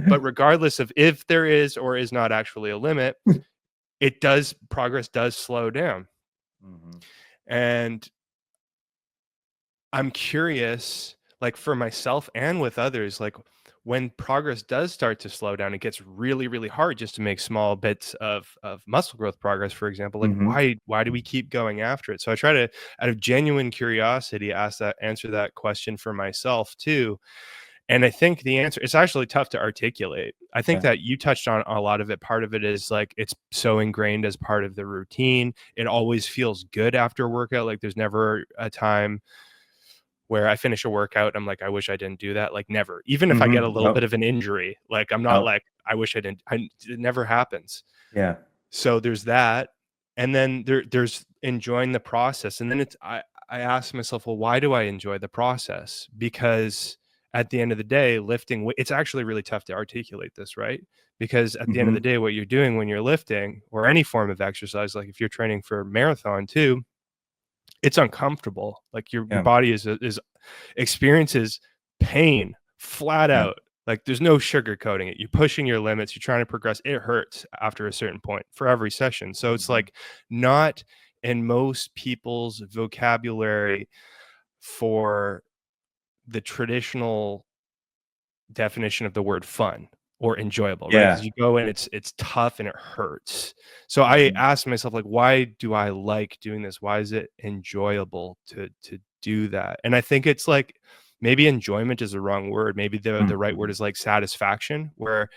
But regardless of if there is or is not actually a limit, progress does slow down. Mhm. And I'm curious, like, for myself and with others, like, when progress does start to slow down, it gets really, really hard just to make small bits of muscle growth progress, for example. Like, Mhm. why do we keep going after it? So I try to, out of genuine curiosity, answer that question for myself too. And I think the answer, it's actually tough to articulate. I think Yeah. that you touched on a lot of it. Part of it is like it's so ingrained as part of the routine. It always feels good after a workout. Like, there's never a time where I finish a workout, I'm like, I wish I didn't do that. Like, never. Even if I get a Mhm. little bit Yep. of an injury, like, I'm not Yep. like, I wish I didn't. It never happens. Yeah. So there's that. And then there's enjoying the process. And then I ask myself, well, why do I enjoy the process? Because at the end of the day, it's actually really tough to articulate this, right? Because at the end of the Mhm. day, what you're doing when you're lifting or any form of exercise, like if you're training for a marathon too, it's uncomfortable. Like, your Yeah. body is experiences pain flat Yeah. out. Like, there's no sugarcoating it. You're pushing your limits. You're trying to progress. It hurts after a certain point for every session. So it's Mhm. like not in most people's vocabulary for the traditional definition of the word fun or enjoyable, right? Because Yeah. you go in, it's tough and it hurts. So I Mhm. asked myself, like, why do I like doing this? Why is it enjoyable to do that? And I think it's like maybe enjoyment is the wrong word. Maybe the right word Mhm. is like satisfaction, where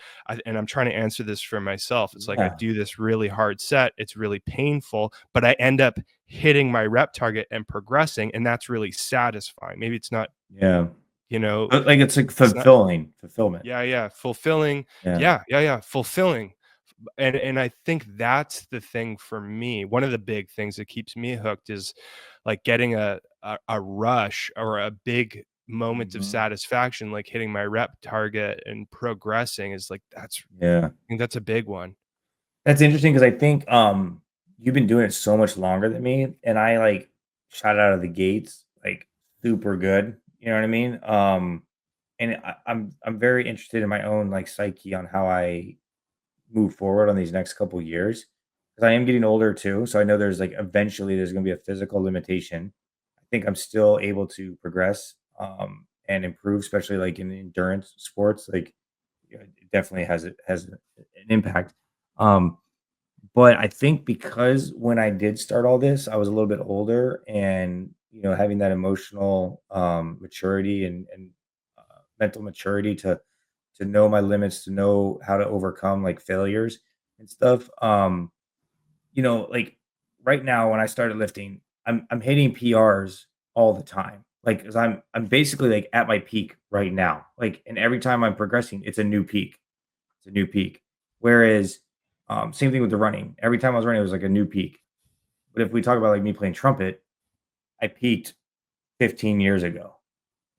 and I'm trying to answer this for myself. It's like I Yeah. do this really hard set, it's really painful, but I end up hitting my rep target and progressing, and that's really satisfying. Maybe it's not, Yeah. you know, But, like, it's, like, it's not. fulfillment. Yeah, yeah, fulfilling. Yeah. Yeah, yeah, yeah, fulfilling. And I think that's the thing for me. One of the big things that keeps me hooked is, like, getting a rush or a big moment of Mhm. satisfaction, like hitting my rep target and progressing is like, Yeah. I think that's a big one. That's interesting because I think, you've been doing it so much longer than me, and I, like, shot out of the gates, like, super good, you know what I mean? And I'm very interested in my own, like, psyche on how I move forward on these next couple years because I am getting older too, so I know there's, like, eventually there's gonna be a physical limitation. I think I'm still able to progress, and improve, especially, like, in endurance sports, like, yeah, it definitely has an impact. Um, but I think because when I did start all this, I was a little bit older and, having that emotional, maturity and mental maturity to to know my limits, to know how to overcome like failures and stuff. Like right now when I started lifting, I'm hitting PRs all the time. Like, cause I'm basically like at my peak right now. Like, and every time I'm progressing, it's a new peak. It's a new peak. Whereas, same thing with the running. Every time I was running, it was like a new peak. But if we talk about like me playing trumpet, I peaked 15 years ago.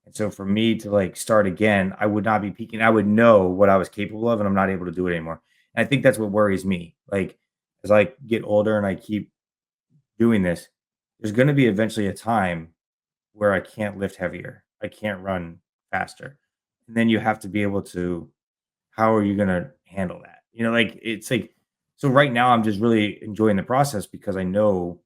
And so for me to like start again, I would not be peaking. I would know what I was capable of, and I'm not able to do it anymore. And I think that's what worries me. Like as I get older and I keep doing this, there's going to be eventually a time where I can't lift heavier. I can't run faster. And then you have to be able to, how are you going to handle that? Like it's like, so right now I'm just really enjoying the process because I know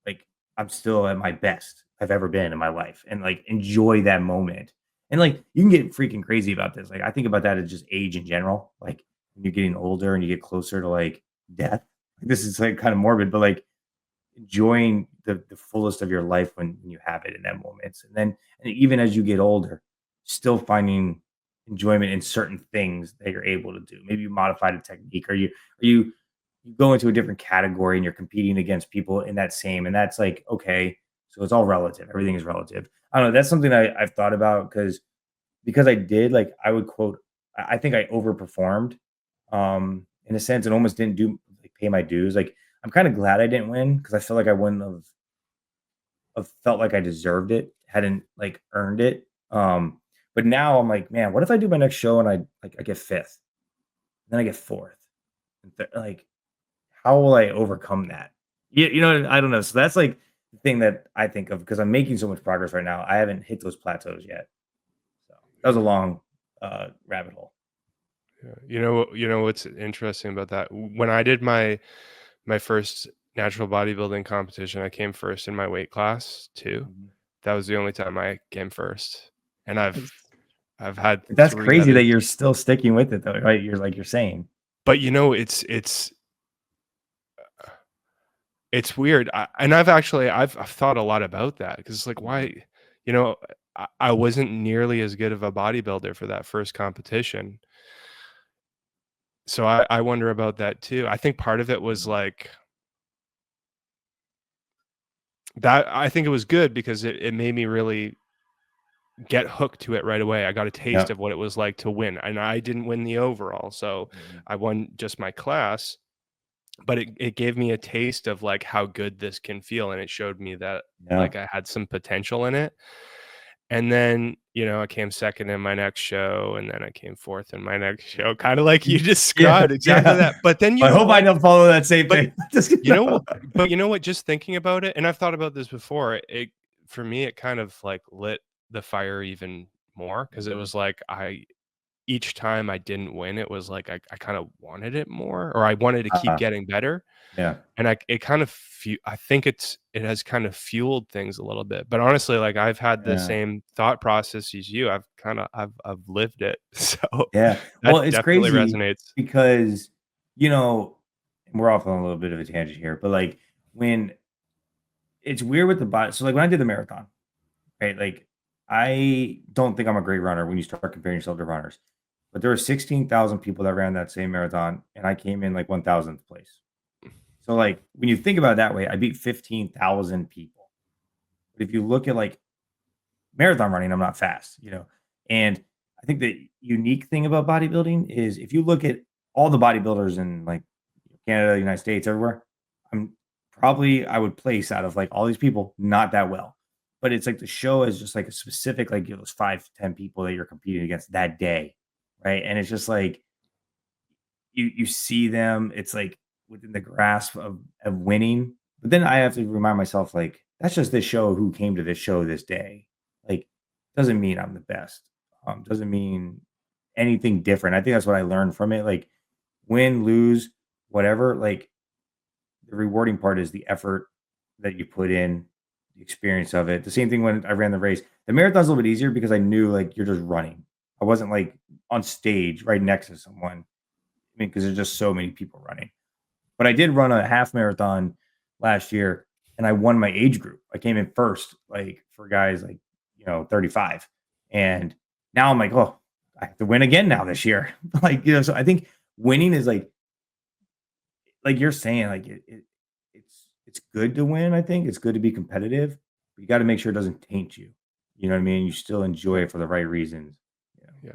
like I'm still at my best I've ever been in my life and like enjoy that moment. And like you can get freaking crazy about this. Like I think about that as just age in general. Like when you're getting older and you get closer to like death. This is like kind of morbid, but like enjoying the fullest of your life when you have it in that moment. And then and even as you get older, still finding enjoyment in certain things that you're able to do. Maybe you modified a technique or you go into a different category and you're competing against people in that same, and that's like, okay, so it's all relative. Everything is relative. I don't know. That's something I've thought about because I did like I would quote, I think I overperformed in a sense and almost didn't do like pay my dues. Like I'm kind of glad I didn't win because I feel like I wouldn't have felt like I deserved it, hadn't like earned it. But now I'm like, man, what if I do my next show and I get fifth, then I get fourth, like how will I overcome that? I don't know. So that's like the thing that I think of because I'm making so much progress right now. I haven't hit those plateaus yet. So that was a long rabbit hole. Yeah. You know what's interesting about that? When I did my first natural bodybuilding competition, I came first in my weight class too. Mhm. That was the only time I came first, and Nice. I've had That's 3 crazy that others. you're still sticking with it though, right? You're like you're saying. But it's weird. And I've thought a lot about that because it's like Mhm. why, you know, I wasn't nearly as good of a bodybuilder for that first competition. So I wonder about that too. I think part of it was Mhm. like that. I think it was good because it made me really get hooked to it right away. I got a taste Yeah. of what it was like to win, and I didn't win the overall, so Mhm. I won just my class, but it gave me a taste of, like, how good this can feel, and it showed me that, Yeah. like, I had some potential in it, and then, I came 2nd in my next show, and then I came 4th in my next show, kinda like you Yeah. described, exactly Yeah. that, but then you I know hope I what? don't follow that same But thing. Just you know kidding. what you know what? Just thinking about it, and I've thought about this before, it for me, it kind of, like, lit the fire even more because it Mhm. was like each time I didn't win, it was like I kinda wanted it more, or I wanted to keep Uh, getting better, yeah. and it kind of I think it has kind of fueled things a little bit, but honestly, like, I've had the Yeah. same thought process as you. I've lived it, so Yeah. that Well, it's definitely crazy resonates. because, you know, we're off on a little bit of a tangent here, but like when it's weird with the body. So like when I did the marathon, right? Like I don't think I'm a great runner when you start comparing yourself to runners. But there were 16,000 people that ran that same marathon and I came in like 1,000th place. So like when you think about it that way, I beat 15,000 people. But if you look at like marathon running, I'm not fast. And I think the unique thing about bodybuilding is if you look at all the bodybuilders in like Canada, United States, everywhere, I'm I would place out of like all these people not that well. But it's like the show is just like a specific, like those 5 to 10 people that you're competing against that day. Right. And it's just like you see them, it's like within the grasp of winning. But then I have to remind myself, like, that's just this show who came to this show this day. Like, doesn't mean I'm the best. Doesn't mean anything different. I think that's what I learned from it. Like, win, lose, whatever, like the rewarding part is the effort that you put in, the experience of it. The same thing when I ran the race. The marathon's a little bit easier because I knew like you're just running. I wasn't like on stage right next to someone. I mean, because there's just so many people running. But I did run a half marathon last year and I won my age group. I came in first, like for guys like, 35. And now I'm like, oh, I have to win again now this year. So I think winning is like you're saying, it's good to win. I think it's good to be competitive, but you got to make sure it doesn't taint you. You know what I mean? You still enjoy it for the right reasons. Yeah.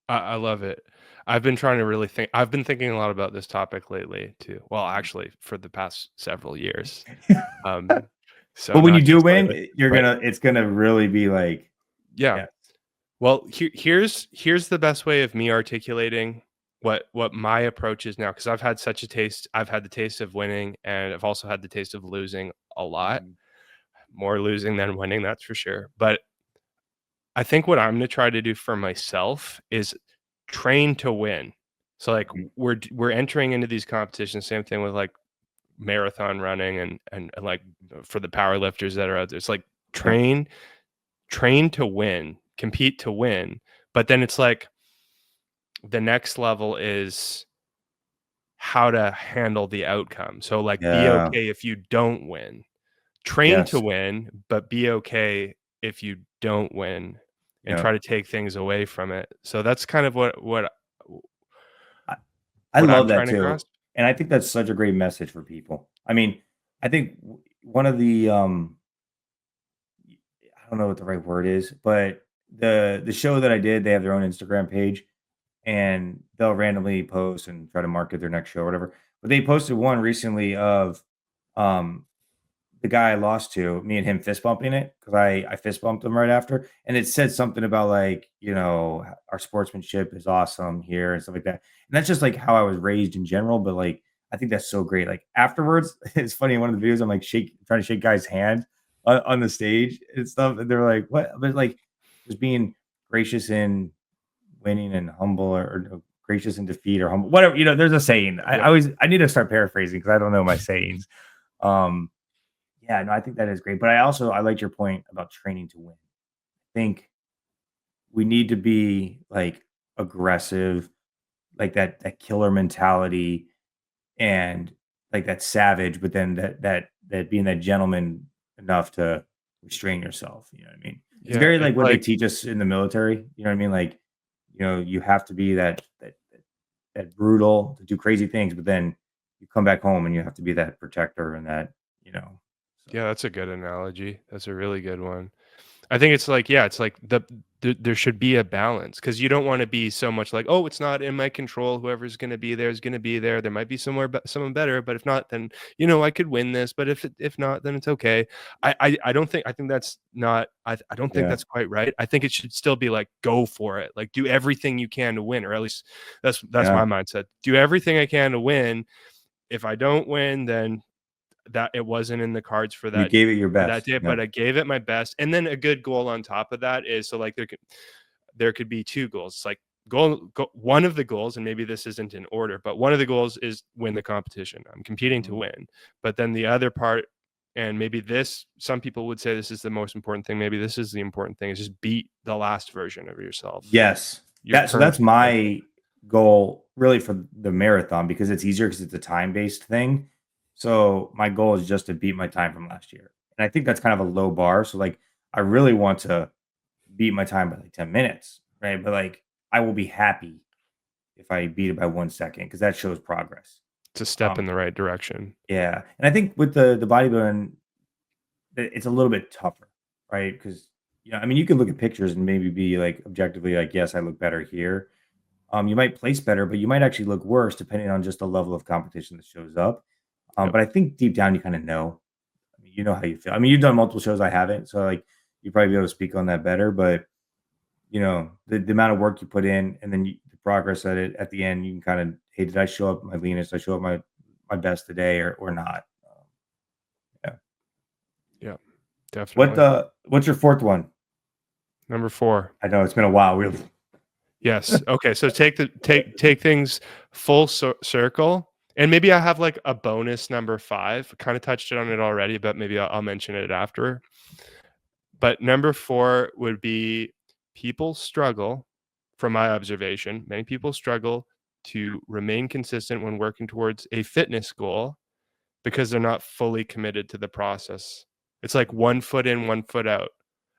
I love it. I've been trying to really think. I've been thinking a lot about this topic lately too. Well, actually, for the past several years. Yeah. Um, so But when you not do just win, lately, but it's gonna really be like, yeah. yeah. Well, here's the best way of me articulating what my approach is now, because I've had such a taste. I've had the taste of winning, and I've also had the taste of losing a lot. Mhm, More losing than winning, that's for sure. But I think what I'm gonna try to do for myself is train to win. So, like, mhm, we're entering into these competitions, same thing with, like, marathon running and, like, for the power lifters that are out there. It's like yeah, train to win, compete to win, but then it's like the next level is how to handle the outcome. So, like, be yeah, okay if you don't win. Train to yes, win, but be okay if you don't win and yeah. try to take things away from it. So that's kind of I I what I'm love that trying to too, grasp. and I think that's such a great message for people. I mean, I think one of the I don't know what the right word is, but the show that I did, they have their own Instagram page, and they'll randomly post and try to market their next show or whatever. But they posted one recently of um the guy I lost to, me and him fist bumping it because I fist bumped him right after, and it said something about like, our sportsmanship is awesome here and stuff like that. And that's just like how I was raised in general, but like I think that's so great. Like afterwards, it's funny in one of the videos, I'm like trying to shake guys' hand on the stage and stuff, and they're like, "What?" But like just being gracious in winning and humble, or no, gracious in defeat or humble, whatever. There's a saying. Yep. I need to start paraphrasing because I don't know my sayings. Um, yeah, no, I think that is great. But I liked your point about training to win. I think we need to be like aggressive, like that killer mentality, and like that savage, but then that being that gentleman enough to restrain yourself. You know what I mean? It's Yeah, very it's like what they like teach us in the military. You know what I mean? Like, you have to be that brutal to do crazy things, but then you come back home and you have to be that protector and that, so yeah, that's a good analogy. That's a really good one. I think it's like, yeah, it's like there should be a balance because you don't want to be so much like, oh, it's not in my control. Whoever's going to be there is going to be there. There might be someone better, but if not, then I could win this. But if not, then it's okay. I don't think I think that's not. I don't think yeah, that's quite right. I think it should still be like go for it. Like do everything you can to win, or at least that's yeah. my mindset. Do everything I can to win. If I don't win, then that it wasn't in the cards You gave it your for that best. day, Yeah. but I gave it my best. And then a good goal on top of that is so like there could be two goals. It's like one of the goals, and maybe this isn't in order, but one of the goals is win the competition. I'm competing to Mhm. win. But then the other part, and maybe this some people would say this is the most important thing. Maybe this is the important thing is just beat the last version of yourself. Yes. Your current That's version. my goal really for the marathon because it's easier because it's a time-based thing. So my goal is just to beat my time from last year. And I think that's kind of a low bar. So like I really want to beat my time by like 10 minutes, right? But like I will be happy if I beat it by 1 second because that shows progress. It's a step Um, in the right direction. yeah. And I think with the bodybuilding, it's a little bit tougher, right? Because I mean, you can look at pictures and maybe be like objectively like, yes, I look better here. You might place better, but you might actually look worse depending on just the level of competition that shows up. Yep. But I think deep down you kind of know. I mean, you know how you feel. I mean, you've done multiple shows, I haven't, so like you probably be able to speak on that better. But the amount of work you put in, and then the progress at the end, you can kind of, hey, did I show up my leanest? Did I show up my best today, or not? Yeah. Yeah, definitely. What's your fourth one? Number 4. I know it's been a while. Yes. Okay. So take things full circle, and maybe I have like a bonus number 5. Kind of touched on it already, but maybe I'll mention it after. But number 4 would be people struggle, from my observation. Many people struggle to remain consistent when working towards a fitness goal because they're not fully committed to the process. It's like one foot in, one foot out.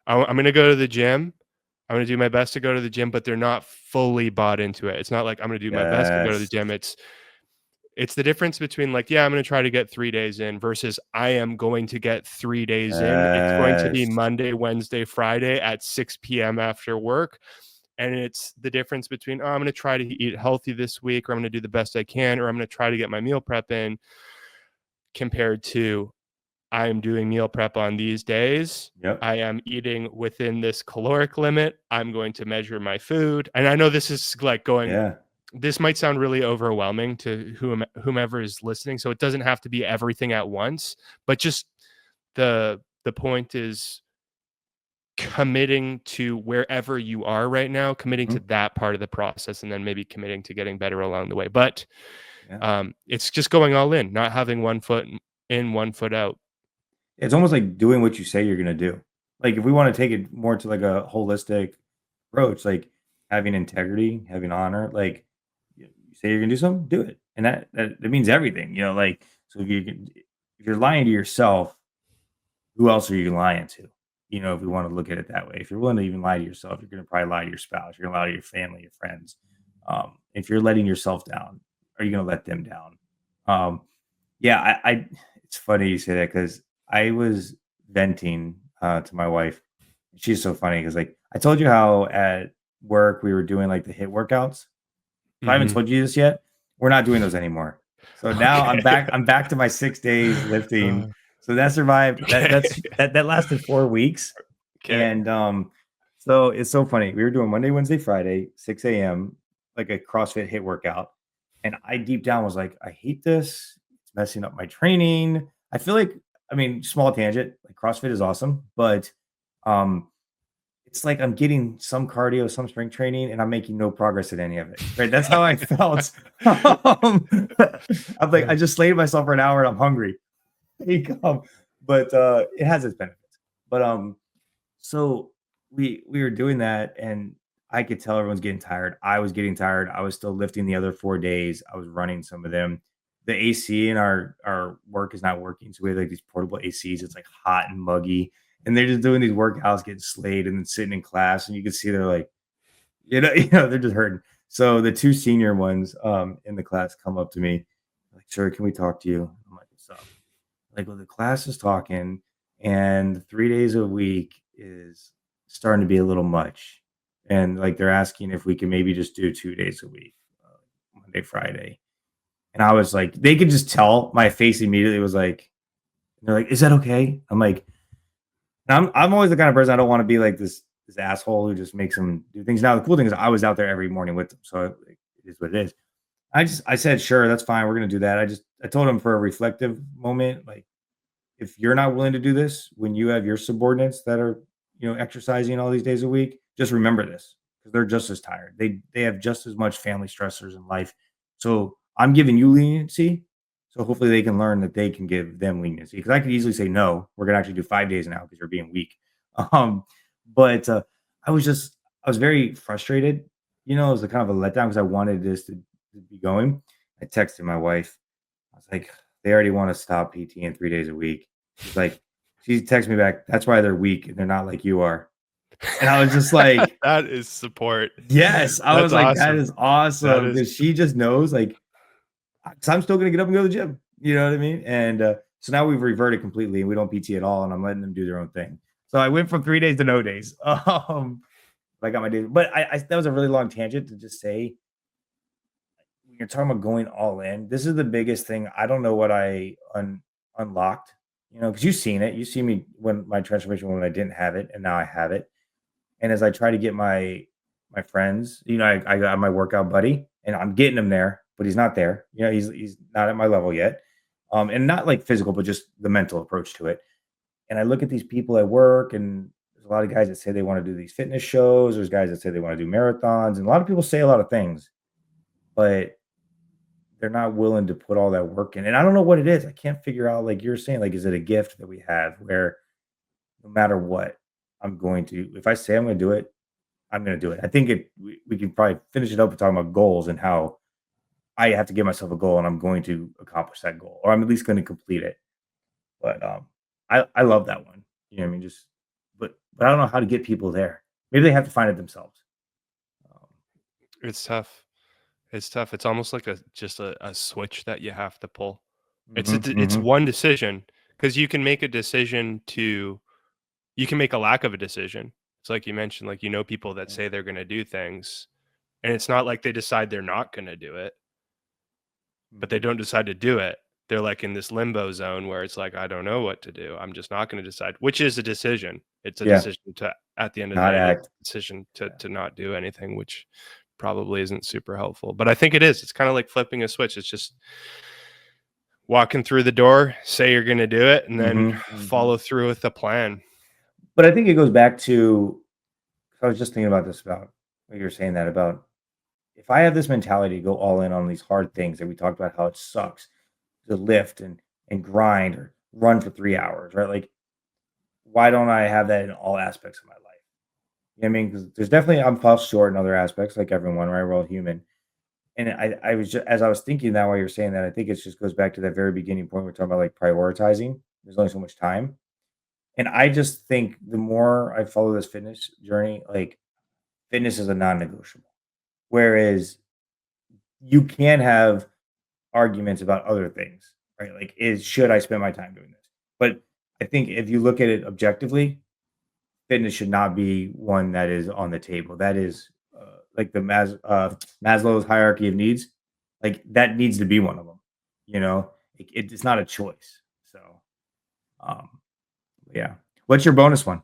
I'm going to go to the gym. I'm gonna do my best to go to the gym, but they're not fully bought into it. It's not like I'm gonna do my best to go to the Yes. gym. It's the difference between like, yeah, I'm gonna try to get 3 days in versus I am going to get 3 days in. It's going to be Yes. Monday, Wednesday, Friday at 6 PM after work. And it's the difference between, oh, I'm gonna try to eat healthy this week, or I'm gonna do the best I can, or I'm gonna try to get my meal prep in, compared to I am doing meal prep on these days. Yep. I am eating within this caloric limit. I'm going to measure my food. And I know this is like going, Yeah. this might sound really overwhelming to whomever is listening. So it doesn't have to be everything at once, but just the point is committing to wherever you are right now, committing to Mhm. that part of the process, and then maybe committing to getting better along the way. But Yeah. it's just going all in, not having one foot in, one foot out. It's almost like doing what you say you're gonna do. Like, if we wanna take it more to, like, a holistic approach, like, having integrity, having honor, like, you say you're gonna do something, do it, and that means everything, like, so if you're lying to yourself, who else are you lying to? If you wanna look at it that way. If you're willing to even lie to yourself, you're gonna probably lie to your spouse, you're gonna lie to your family, your friends. If you're letting yourself down, are you gonna let them down? Um, yeah, I it's funny you say that because I was venting, to my wife. She's so funny because, like, I told you how at work we were doing, like, the HIIT workouts. If I haven't Hmm. told you this yet, we're not doing those anymore. So now I'm Okay. back I'm back to my 6 days lifting. Uh, So that survived that okay. that's that lasted 4 weeks, Okay. and, so it's so funny. We were doing Monday, Wednesday, Friday, 6 AM, like a CrossFit HIIT workout, and I deep down was like, "I hate this. It's messing up my training." I feel like I mean, small tangent, like, CrossFit is awesome, but, um it's like I'm getting some cardio, some strength training, and I'm making no progress in any of it, right? That's how I felt. Um, I'm like, I just slayed myself for an hour and I'm hungry. But it has its benefits. But so we were doing that, and I could tell everyone's getting tired. I was getting tired. I was still lifting the other 4 days. I was running some of them. The AC in our work is not working, so we have like these portable ACs. It's like hot and muggy, and they're just doing these workouts, getting slayed, and then sitting in class, and you can see they're like, they're just hurting. So the two senior ones in the class come up to me, like, "Sir, can we talk to you?" I'm like, "What's up?" Like, well, the class is talking, and 3 days a week is starting to be a little much. And like, they're asking if we can maybe just do 2 days a week, Monday, Friday. And I was like, they could just tell my face immediately was like, they're like, "Is that okay?" I'm like, I'm always the kind of person I don't want to be like this asshole who just makes them do things. Now, the cool thing is I was out there every morning with them. So it is what it is. I said, sure, that's fine. We're gonna do that. I told him for a reflective moment, like, if you're not willing to do this when you have your subordinates that are, exercising all these days a week, just remember this because they're just as tired. They have just as much family stressors in life. So I'm giving you leniency. So hopefully they can learn that they can give them leniency. Because I could easily say no, we're gonna actually do 5 days now because you're being weak. Um, but I was just I was very frustrated. It was a kind of a letdown because I wanted this to be going. I texted my wife. I was like, they already want to stop PT in 3 days a week. She's like, she texted me back, "That's why they're weak and they're not like you are." And I was just like, That is support. yes. I That's was like, that awesome. is That awesome is because she just knows, like, because I'm still gonna get up and go to the gym. You know what I mean? And so now we've reverted completely and we don't PT at all, and I'm letting them do their own thing. So I went from 3 days to no days. I got my days, but I that was a really long tangent to just say when you're talking about going all in, this is the biggest thing. I don't know what I unlocked, because you've seen it. You see me when my transformation when I didn't have it, and now I have it. And as I try to get my friends, I got my workout buddy, and I'm getting him there, but he's not there. He's not at my level yet, and not like physical, but just the mental approach to it. And I look at these people at work, and there's a lot of guys that say they want to do these fitness shows. There's guys that say they want to do marathons, and a lot of people say a lot of things, but they're not willing to put all that work in, and I don't know what it is. I can't figure out, like you're saying, like, is it a gift that we have where no matter what, I'm going to if I say I'm gonna do it, I'm gonna do it. I think we can probably finish it up with talking about goals and how I have to give myself a goal and I'm going to accomplish that goal, or I'm at least gonna complete it. But, I love that one. You know what I mean? Just but I don't know how to get people there. Maybe they have to find it themselves. Um, It's tough. It's tough. It's almost like a switch that you have to pull. It's mhm. one decision because you can make a decision to you can make a lack of a decision. It's like you mentioned, like, people that Yeah. say they're gonna do things, and it's not like they decide they're not gonna do it, but they Mhm. don't decide to do it. They're, like, in this limbo zone where it's like, "I don't know what to do. I'm just not gonna decide," which is a decision. It's a Yeah. decision to at the end of the Not day, it's act. a decision to Yeah. to not do anything, which probably isn't super helpful, but I think it is. It's kinda like flipping a switch. It's just walking through the door, say you're gonna do it, and then Mhm. Mhm. follow through with the plan. But I think it goes back to I was just thinking about this about what you were saying that about if I have this mentality to go all in on these hard things that we talked about how it sucks to lift and grind or run for 3 hours, right? Like, why don't I have that in all aspects of my life? You know what I mean? Because there's definitely I'm fall short in other aspects like everyone, right? We're all human. And I was just as I was thinking that while you're saying that, I think it just goes back to that very beginning point we're talking about like prioritizing. There's only so much time. And I just think the more I follow this fitness journey, like fitness is a non-negotiable. Whereas you can have arguments about other things, right? Like, is should I spend my time doing this? But I think if you look at it objectively, fitness should not be one that is on the table. That is like the Maslow's hierarchy of needs. Like that needs to be one of them. You know, it's not a choice. So, um, yeah. What's your bonus one?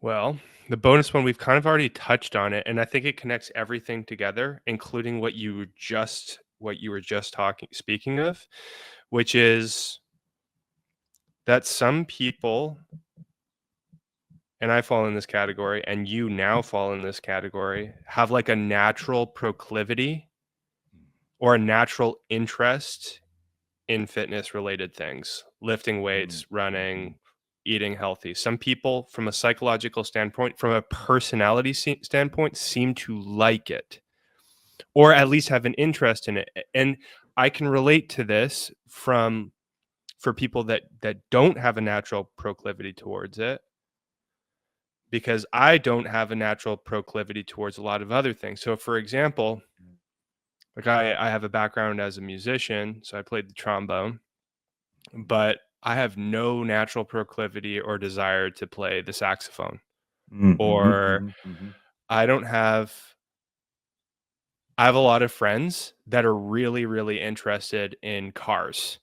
Well, the bonus one, we've kind of already touched on it, and I think it connects everything together, including what you were just talking speaking of, which is that some people, and I fall in this category, and you now fall in this category, have like a natural proclivity or a natural interest in fitness related things, lifting weights, Mhm. running, eating healthy. Some people, from a psychological standpoint, from a personality standpoint, seem to like it or at least have an interest in it. And I can relate to this from for people that don't have a natural proclivity towards it because I don't have a natural proclivity towards a lot of other things. So for example, like I have a background as a musician, so I played the trombone, but I have no natural proclivity or desire to play the saxophone. Mhm, Or mhm, mhm. I don't have I have a lot of friends that are really, really interested in cars,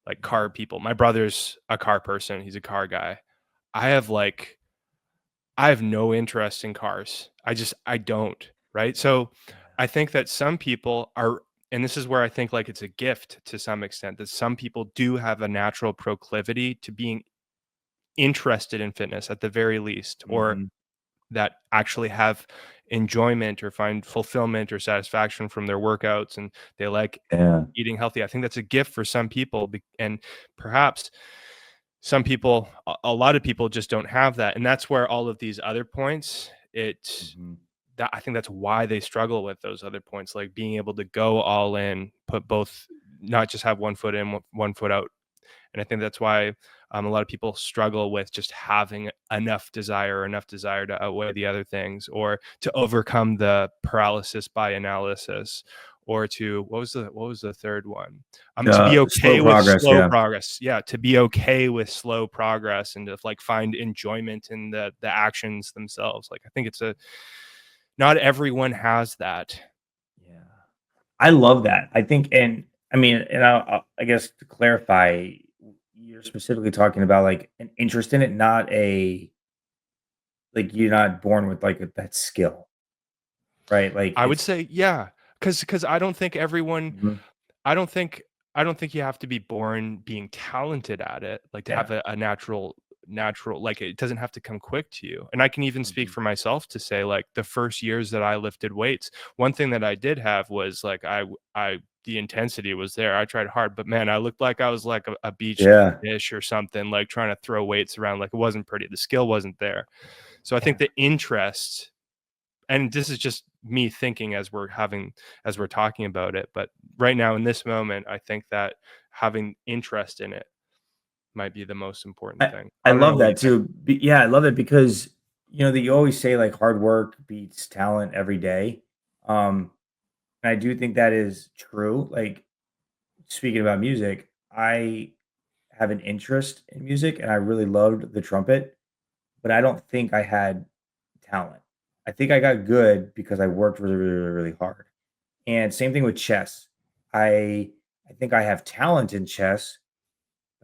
like car people. My brother's a car person, he's a car guy. I have like I have no interest in cars. I don't, right? So I think that some people are and this is where I think like it's a gift to some extent that some people do have a natural proclivity to being interested in fitness at the very least, or Mhm. that actually have enjoyment or find fulfillment or satisfaction from their workouts and they like Yeah. eating healthy. I think that's a gift for some people and perhaps some people a lot of people just don't have that. And that's where all of these other points Mhm. that I think that's why they struggle with those other points, like being able to go all in, put both not just have one foot in, one foot out. And I think that's why a lot of people struggle with just having enough desire to outweigh the other things, or to overcome the paralysis by analysis, or to what was the third one? To be Slow okay with progress, slow yeah. progress. Yeah, to be okay with slow progress and to like find enjoyment in the actions themselves. Like I think it's a not everyone has that. Yeah. I love that. I think and I mean, and I guess to clarify, you're specifically talking about, like, an interest in it, not a like, you're not born with, like, that skill, right? Like, I would it's say, yeah, because I don't think everyone mhm. I don't think I don't think you have to be born being talented at it, like, to Yeah. have a natural like, it doesn't have to come quick to you, and I can even speak Mhm. for myself to say, like, the first years that I lifted weights, one thing that I did have was, like, I the intensity was there, I tried hard, but, man, I looked like I was, like, a beach Yeah. fish or something, like, trying to throw weights around, like, it wasn't pretty, the skill wasn't there. So I Yeah. think the interest and this is just me thinking as we're talking about it, but right now in this moment I think that having interest in it might be the most important thing. I I don't know love what you that think. too. Yeah, I love it because that you always say like hard work beats talent every day. Um, and I do think that is true. Like speaking about music, I have an interest in music and I really loved the trumpet, but I don't think I had talent. I think I got good because I worked really, really, really, really hard. And same thing with chess. I I think I have talent in chess,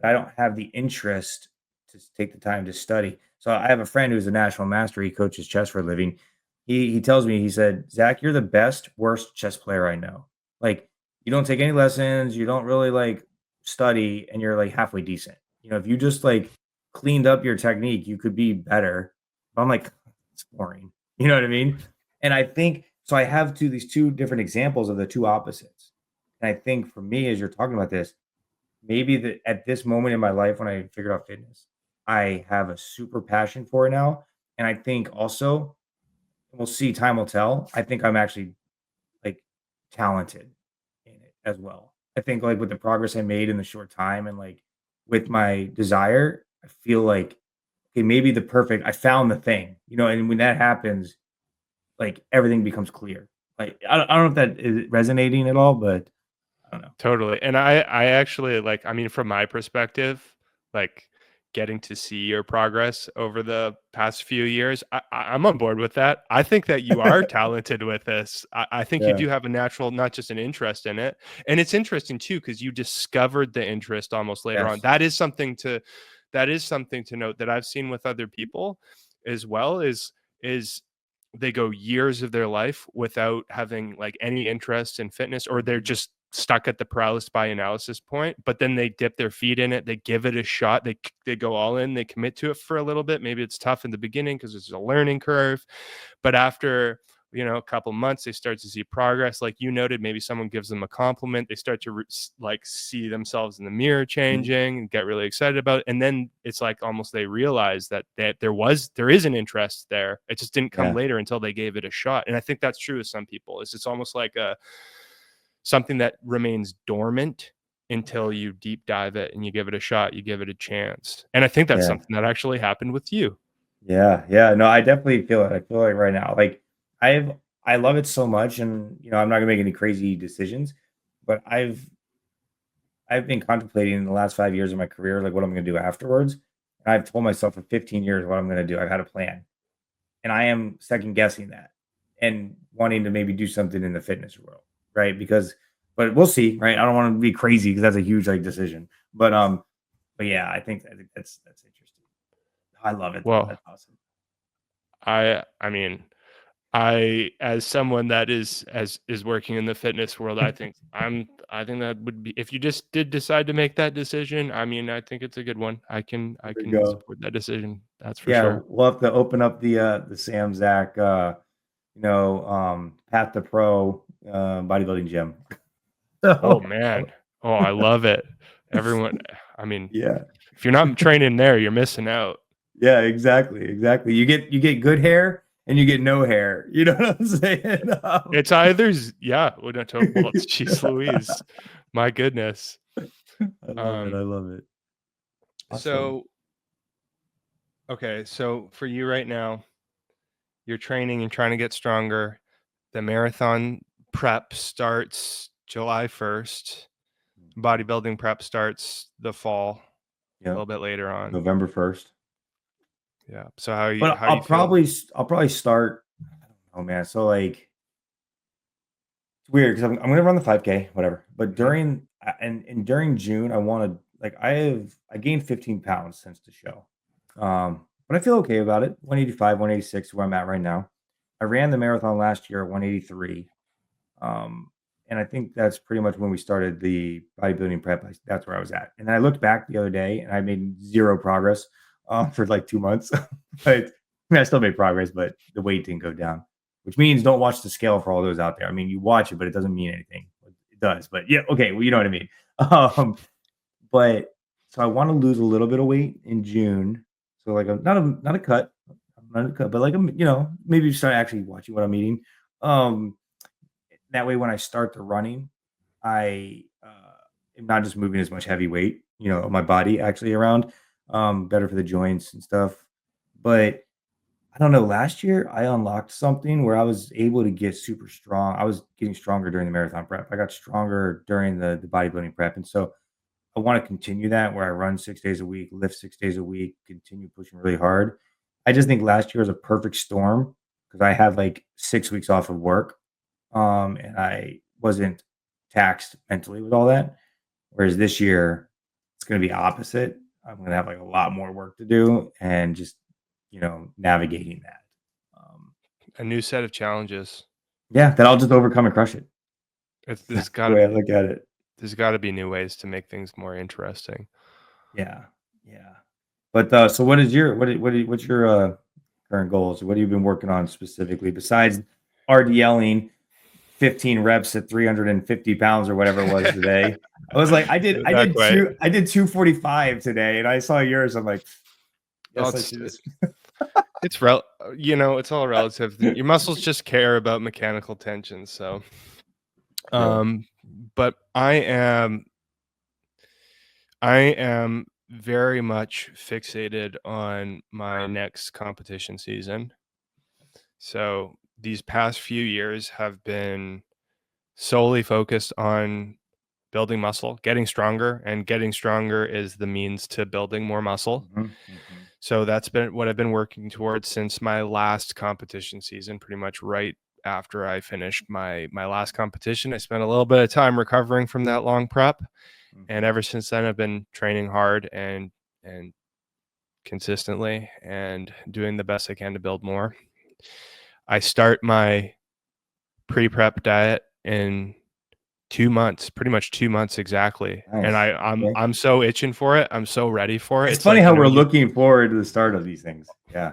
but I don't have the interest to take the time to study. So I have a friend who's a national master. He coaches chess for a living. He tells me, he said, Zach, you're the best, worst chess player I know. Like you don't take any lessons, you don't really like study, and you're like halfway decent. If you just like cleaned up your technique, you could be better. But I'm like, it's boring. You know what I mean? And I think so. I have these two different examples of the two opposites. And I think for me, as you're talking about this, maybe that at this moment in my life when I figured out fitness, I have a super passion for it now. And I think also, we'll see, time will tell. I think I'm actually like talented in it as well. I think like with the progress I made in the short time and like with my desire, I feel like okay, maybe I found the thing, and when that happens, like everything becomes clear. Like I don't know if that is resonating at all, but I don't know. Totally. And I actually like, I mean, from my perspective, like getting to see your progress over the past few years, I'm on board with that. I think that you are talented with this. I think you Yeah. do have a natural, not just an interest in it. And it's interesting too, because you discovered the interest almost later on. Yes. That is something to note that I've seen with other people as well is they go years of their life without having like any interest in fitness, or they're just stuck at the paralysis by analysis point, but then they dip their feet in it, they give it a shot, they go all in, they commit to it for a little bit. Maybe it's tough in the beginning because it's a learning curve, but after a couple months they start to see progress. Like you noted, maybe someone gives them a compliment, they start to like see themselves in the mirror Mhm. changing and get really excited about it, and then it's like almost they realize that there is an interest there. It just didn't come Yeah. later until they gave it a shot. And I think that's true with some people. It's almost like a something that remains dormant until you deep dive it and you give it a shot, you give it a chance. And I think that's Yeah. something that actually happened with you. Yeah, yeah. No, I definitely feel it. I feel like right now, like I've I love it so much, and I'm not gonna make any crazy decisions, but I've been contemplating in the last 5 years of my career, like what I'm gonna do afterwards. And I've told myself for 15 years what I'm gonna do. I've had a plan, and I am second guessing that and wanting to maybe do something in the fitness world, right? But we'll see, right? I don't want to be crazy because that's a huge like decision. But yeah, I think that's interesting. I love it though. Well, That's awesome. I mean, I as someone that is working in the fitness world, I think that would be, if you just did decide to make that decision, I mean, I think it's a good one. I There we can go. support that decision. That's for Yeah, sure. we'll have to open up the Sam Zach Path to Pro bodybuilding gym. Oh So man. Oh, I love it. Everyone, I mean, yeah. if you're not training there, you're missing out. Yeah, exactly. Exactly. You get good hair and you get no hair. You know what I'm saying? It's either yeah, well, no, well, it's jeez Louise. My goodness. I love it. Um, I love it. Awesome. so okay, so for you right now, you're training and trying to get stronger. The marathon prep starts July 1st. Bodybuilding prep starts the fall, a Yeah. little bit later on. November 1st. Yeah. So But how you feeling? I'll probably start. I don't know, man. So like it's weird because I'm gonna run the 5K, whatever. But Mhm. during June, I wanted like I gained 15 pounds since the show. But I feel okay about it. 185, 186 where I'm at right now. I ran the marathon last year at 183. Um, and I think that's pretty much when we started the bodybuilding prep. That's where I was at. And then I looked back the other day and I made zero progress for like 2 months. But I mean, I still made progress, but the weight didn't go down, which means don't watch the scale for all those out there. I mean, you watch it, but it doesn't mean anything. It does, but yeah, okay, well, you know what I mean. Um, but so I want to lose a little bit of weight in June. So like not a cut, but like maybe start actually watching what I'm eating. Um, that way, when I start the running, I am not just moving as much heavy weight, of my body actually around. Better for the joints and stuff. But I don't know. Last year, I unlocked something where I was able to get super strong. I was getting stronger during the marathon prep. I got stronger during the bodybuilding prep, and so I want to continue that where I run 6 days a week, lift 6 days a week, continue pushing really hard. I just think last year was a perfect storm because I had like 6 weeks off of work, and I wasn't taxed mentally with all that. Whereas this year, it's going to be opposite. I'm going to have like a lot more work to do and just, navigating that. Um, A new set of challenges. yeah, that I'll just overcome and crush it. There's The got way I look at it. to be new ways to make things more interesting. Yeah, yeah. But so what's your current goals? What have you been working on specifically besides RDLing 15 reps at 350 pounds or whatever it was today? I was like, Not quite. I did 245 today, and I saw yours. I'm like, Oh, yes, I should just. it's all relative. Your muscles just care about mechanical tension. So, True. um, but I am very much fixated on my next competition season. So these past few years have been solely focused on building muscle, getting stronger, and getting stronger is the means to building more muscle. Mhm, mhm, So that's been what I've been working towards since my last competition season, pretty much right after I finished my last competition. I spent a little bit of time recovering from that long prep, and mhm. ever since then I've been training hard and consistently and doing the best I can to build more. I start my pre-prep diet in 2 months, pretty much 2 months exactly, and Nice. I'm Okay. I'm so itching for it, I'm so ready for it. It's It's funny like, how we're looking forward to the start of these things. Yeah.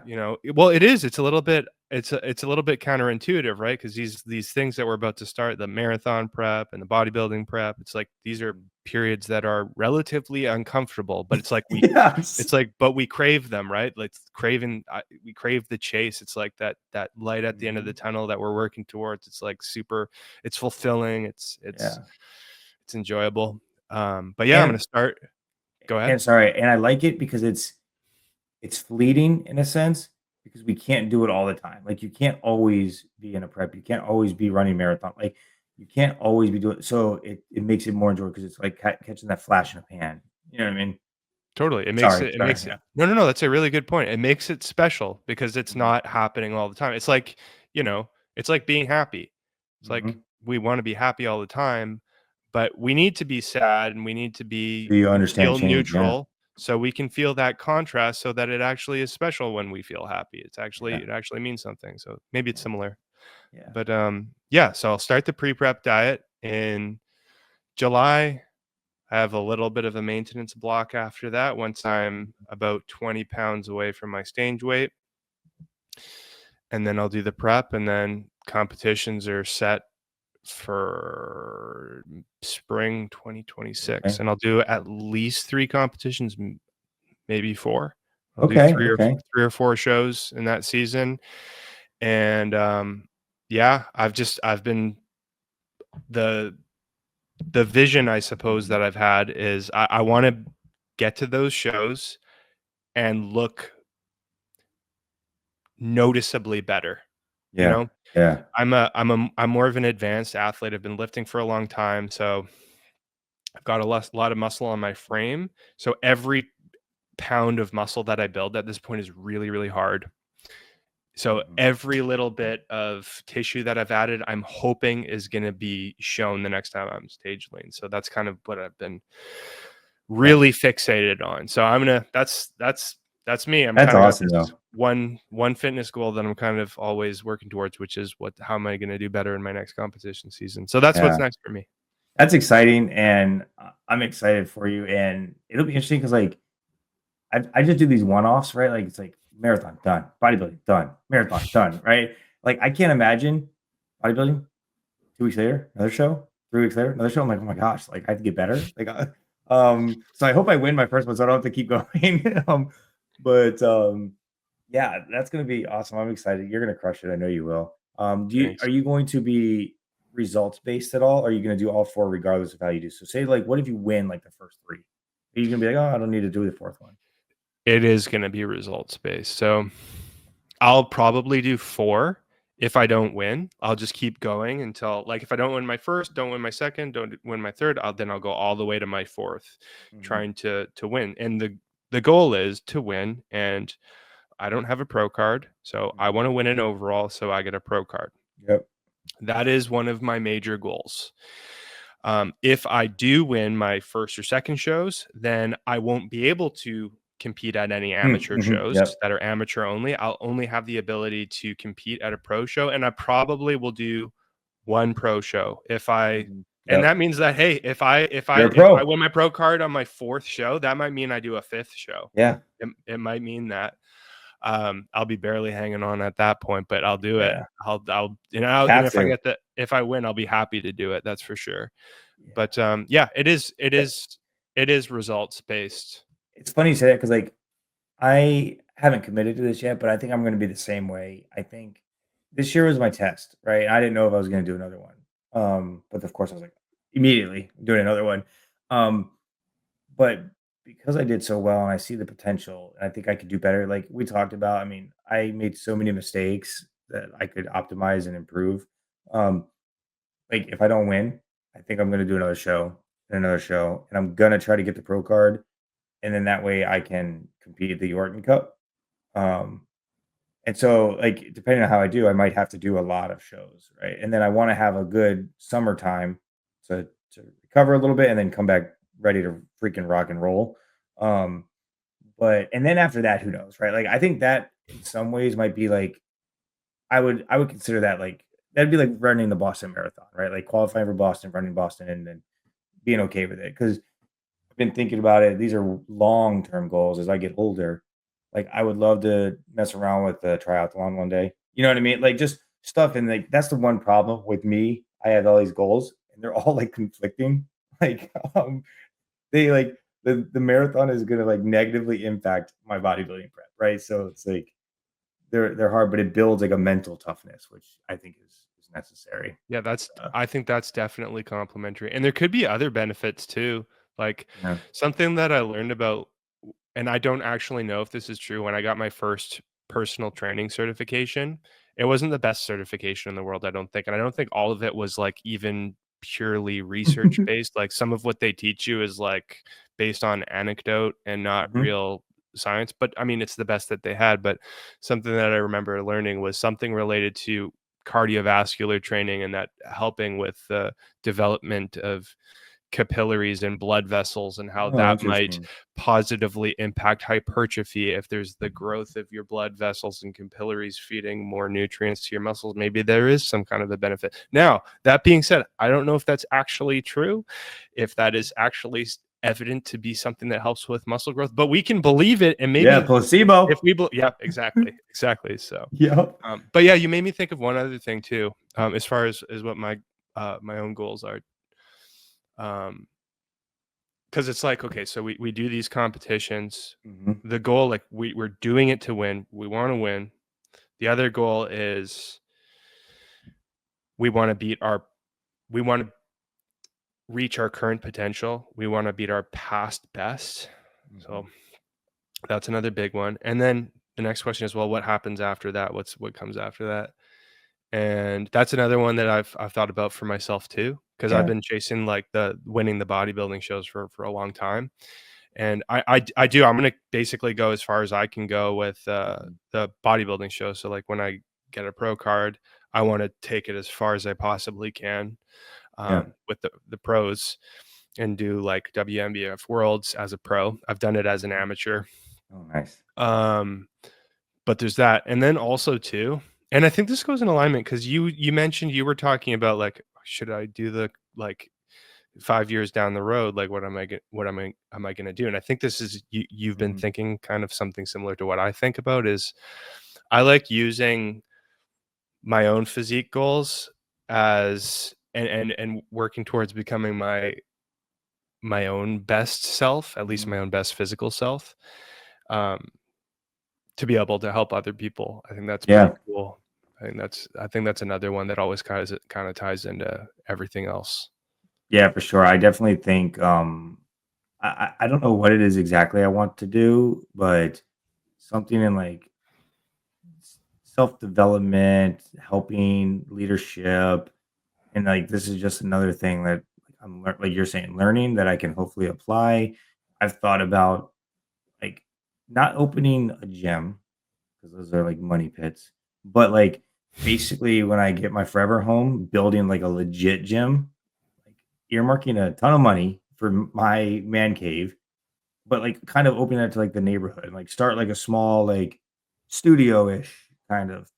well, it is, it's a little bit it's a little bit counterintuitive, right? Because these things that we're about to start, the marathon prep and the bodybuilding prep, it's like these are Mhm. periods that are relatively uncomfortable, but Yes. it's like, but we crave them, right? Like we crave the chase. It's like that light at the end of the Mhm. tunnel that we're working towards. It's like super, it's fulfilling. Yeah. It's enjoyable. But yeah, I'm And gonna start. Go ahead. and sorry, and I like it because it's fleeting in a sense because we can't do it all the time. Like you can't always be in a prep. You can't always be running marathon. Like you can't always be doing so it makes it more enjoyable because it's like catching that flash in a pan. You know what I mean? Totally. It Sorry. makes it Yeah. no, that's a really good point. It makes it special because it's Mhm. not happening all the time. It's like, it's like being happy. It's like Mhm. we want to be happy all the time, but we need to be sad and we need to So you understand feel change. Yeah. neutral so we can feel that contrast so that it actually is special when we feel happy. Yeah. It actually means something. So maybe it's Yeah. similar. Yeah. But yeah, so I'll start the pre-prep diet in July. I have a little bit of a maintenance block after that once I'm about 20 pounds away from my stage weight. And then I'll do the prep, and then competitions are set for spring 2026. Okay. And I'll do at least three competitions, maybe four. I'll do Okay. Okay. 3 or 4 shows in that season. And yeah, I've been the the vision, I suppose, Mhm. that I've had is I want to get to those shows and look noticeably better, you Yeah. know? Yeah. I'm more of an advanced athlete. I've been lifting for a long time, so I've got lot of muscle on my frame. So every pound of muscle that I build at this point is really, really hard. So Mhm. every little bit of tissue that I've added, I'm hoping is gonna be shown the next time I'm stage lean. So that's kind of what I've been Yeah. really fixated on. So that's me. I'm That's kind of got awesome this though. one fitness goal that I'm kind of always working towards, which is how am I going to do better in my next competition season? So that's what's Yeah. next for me. That's exciting, and I'm excited for you, and it'll be interesting because like, I just do these one-offs, right? Like, it's like marathon, done, bodybuilding, done, marathon, done, right? Like, I can't imagine bodybuilding, 2 weeks later, another show, 3 weeks later, another show. I'm like, "Oh my gosh, like, I have to get better." Like, so I hope I win my first one so I don't have to keep going. But yeah, that's gonna be awesome. I'm excited. You're gonna crush it. I know you will. Are Thanks. you going to be results based at all? Or are you gonna do all 4 regardless of how you do? So say, like, what if you win, like, the first 3? Are you gonna be like, "Oh, I don't need to do the 4th one?" It is going to be results based. So I'll probably do 4. If I don't win, I'll just keep going until, like, if I don't win my first, don't win my second, don't win my third, I'll go all the way to my 4th, Mhm. trying to win. And the goal is to win, and I don't have a pro card, so I Mhm. want to win an overall, so I get a pro card. Yep. That is one of my major goals. If I do win my first or second shows, then I won't be able to compete at any amateur Mhm. shows Yep. that are amateur only. I'll only have the ability to compete at a pro show, and I probably will do one pro show. Mhm. And Yep. that means that, hey, You're a if I pro. win my pro card on my 4th show, that might mean I do a 5th show. Yeah. It might mean that. I'll be barely hanging on at that point, but I'll do it. Yeah. And Have to. if I win, I'll be happy to do it. That's for sure. Yeah. But yeah, it is results based. It's funny you say that because like I haven't committed to this yet, but I think I'm going to be the same way. I think this year was my test, right? I didn't know if I was going to do another one. But of course I was like immediately doing another one. Um, but because I did so well and I see the potential, and I think I could do better. Like we talked about, I mean, I made so many mistakes that I could optimize and improve. Um, like if I don't win, I think I'm going to do another show, and I'm going to try to get the pro card, and then that way I can compete at the Yorton Cup. Um, and so, like, depending on how I do, I might have to do a lot of shows, right? And then I want to have a good summertime to recover a little bit and then come back ready to freaking rock and roll. Um, but and then after that, who knows, right? Like, I think that in some ways might be like I would consider that like that'd be like running the Boston Marathon, right? Like qualifying for Boston, running Boston, and then being okay with it because I've been thinking about it. These are long-term goals as I get older. Like, I would love to mess around with the triathlon one day. You know what I mean? Like, just stuff and, like, that's the one problem with me. I have all these goals, and they're all, like, conflicting. Like, they, like the marathon is gonna, like, negatively impact my bodybuilding prep, right? So, it's like they're hard, but it builds, like, a mental toughness, which I think is necessary. Yeah, Uh, I think that's definitely complementary. And there could be other benefits too. Like, yeah. something that I learned about, and I don't actually know if this is true, when I got my first personal training certification, it wasn't the best certification in the world, I don't think. And I don't think all of it was like even purely research based. Like, some of what they teach you is like based on anecdote and not Mhm. real science. But I mean, it's the best that they had. But something that I remember learning was something related to cardiovascular training, and that helping with the development of capillaries and blood vessels, and how Oh, that might interesting. positively impact hypertrophy. If there's the growth of your blood vessels and capillaries feeding more nutrients to your muscles, maybe there is some kind of a benefit. Now, that being said, I don't know if that's actually true, if that is actually evident to be something that helps with muscle growth, but we can believe it. And Yeah, maybe if placebo. yeah, exactly. So Yep. but yeah, you made me think of one other thing too, as far as what my own goals are. Um, because it's like, okay, so we do these competitions. Mhm. The goal, like, we're doing it to win. We want to win. The other goal is we want to beat our we want to reach our current potential. We want to beat our past best. Mhm. So that's another big one. And then the next question is, well, what happens after that? What comes after that? And that's another one that I've thought about for myself too, because I've Yeah. been chasing like the winning the bodybuilding shows for a long time. And I do. I'm gonna basically go as far as I can go with Mhm. the bodybuilding show. So like when I get a pro card, I want to take it as far as I possibly can, Yeah. with the pros, and do like WNBF Worlds as a pro. I've done it as an Mhm. amateur. Oh, nice. Um, but there's that, and then also too, and I think this goes in alignment because you mentioned you were talking about like, should I do the like 5 years down the road, like what am I gonna do? And I think this is you've been Mhm. thinking kind of something similar to what I think about is I like using my own physique goals as and working towards becoming my own best self, at least Mhm. my own best physical self, um, to be able to help other people. I think that's pretty Yeah. cool. I think that's another one that always kind of ties into everything else. Yeah, for sure. I definitely think, I don't know what it is exactly I want to do, but something in, like, self-development, helping leadership, and like this is just another thing that like you're saying, learning that I can hopefully apply. I've thought about like not opening a gym because those are like money pits, but like basically when I get my forever home, building like a legit gym, like earmarking a ton of money for my man cave, but like kind of opening that to like the neighborhood and like start like a small like studio-ish kind of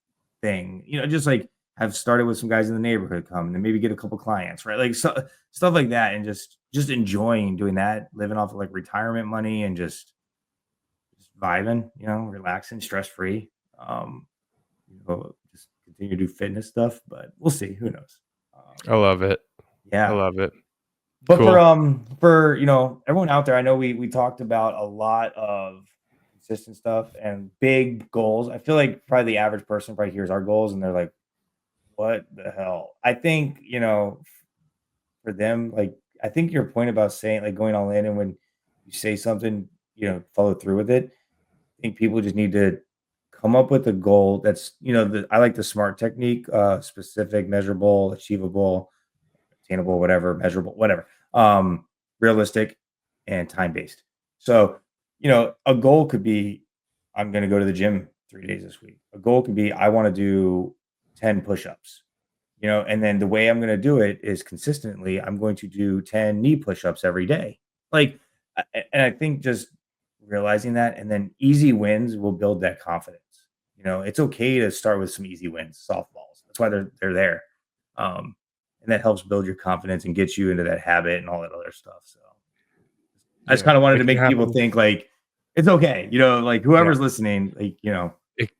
thing. Just like have started with some guys in the neighborhood come and then maybe get a couple clients, right? Like stuff like that and just enjoying doing that, living off of like retirement money and just vibing, relaxing, stress free. Just continue to do fitness stuff, but we'll see. Who knows? I love it. I Yeah. love it. But Cool. for everyone out there, I know we talked about a lot of consistent stuff and big goals. I feel like probably the average person probably hears our goals and they're like, "What the hell?" I think for them, like I think your point about saying like going all in and when you say something, follow through with it. I think people just need to come up with a goal that's I like the SMART technique, specific, measurable, achievable, attainable, whatever, measurable, whatever, realistic and time based. So, a goal could be I'm going to go to the gym 3 days this week. A goal could be I want to do 10 push ups, and then the way I'm going to do it is consistently, I'm going to do 10 knee push ups every day. Like, and I think just realizing that and then easy wins will build that confidence. It's okay to start with some easy wins, softballs. That's why they're there. Um, and that helps build your confidence and get you into that habit and all that other stuff. So I just Yeah, kind of wanted it to can make people happen. think like it's okay, like Yeah, whoever's listening, like, it,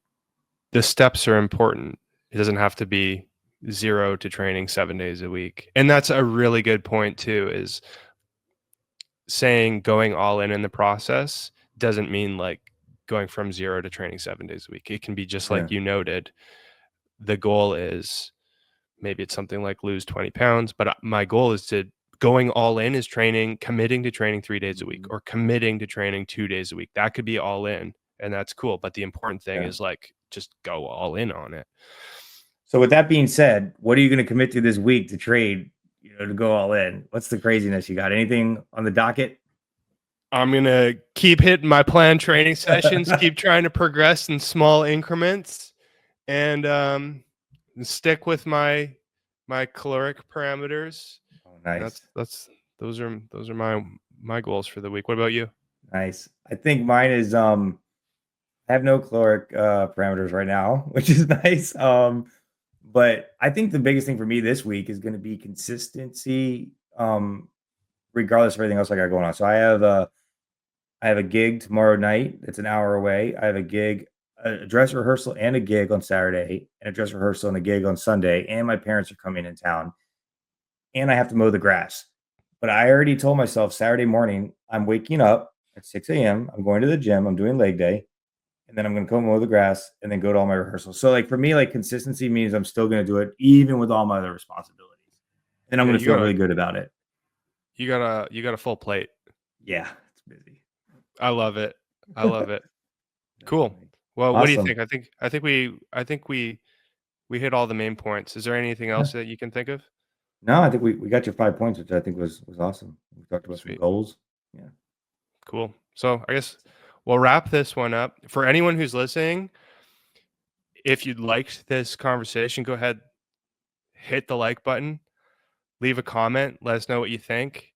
the steps are important. It doesn't have to be 0 to training 7 days a week. And that's a really good point too, is saying going all in the process doesn't mean like going from 0 to training 7 days a week. It can be just yeah. like you noted. The goal is maybe it's something like lose 20 pounds, but my goal is to going all in is committing to training 3 days a week Mhm. or committing to training 2 days a week. That could be all in and that's cool. But the important thing Yeah. is like just go all in on it. So with that being said, what are you going to commit to this week to trade, to go all in? What's the craziness you got? Anything on the docket? I'm going to keep hitting my planned training sessions, keep trying to progress in small increments and stick with my caloric parameters. Oh, And nice. those are my goals for the week. What about you? Nice. I think mine is I have no caloric parameters right now, which is nice. But I think the biggest thing for me this week is going to be consistency, regardless of everything else I got going on. So I have a gig tomorrow night. It's an hour away. I have a dress rehearsal and a gig on Saturday, and a dress rehearsal and a gig on Sunday. And my parents are coming in town, and I have to mow the grass. But I already told myself Saturday morning, I'm waking up at 6 a.m. I'm going to the gym. I'm doing leg day, and then I'm going to go mow the grass and then go to all my rehearsals. So, like for me, like consistency means I'm still going to do it even with all my other responsibilities. And I'm Yeah, going to feel really good about it. you got a full plate. Yeah, it's busy. I love it. I love it. Cool. Definitely. Well, what do you Awesome. think? I think we hit all the main points. Is there anything Yeah. else that you can think of? No, I think we got your 5 points, which I think was awesome. We talked about some Sweet. goals. Yeah. Cool. So I guess we'll wrap this one up. For anyone who's listening, if you liked this conversation, go ahead, hit the like button, leave a comment, let us know what you think.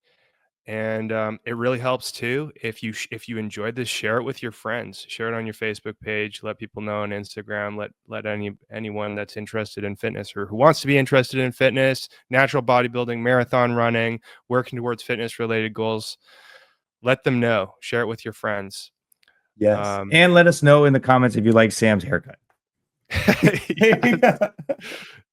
And it really helps too if you enjoyed this, share it with your friends, share it on your Facebook page, let people know on Instagram, let anyone that's interested in fitness or who wants to be interested in fitness, natural bodybuilding, marathon running, working towards fitness related goals, let them know. Share it with your friends. Yes. Um, And let us know in the comments if you like Sam's haircut. yes,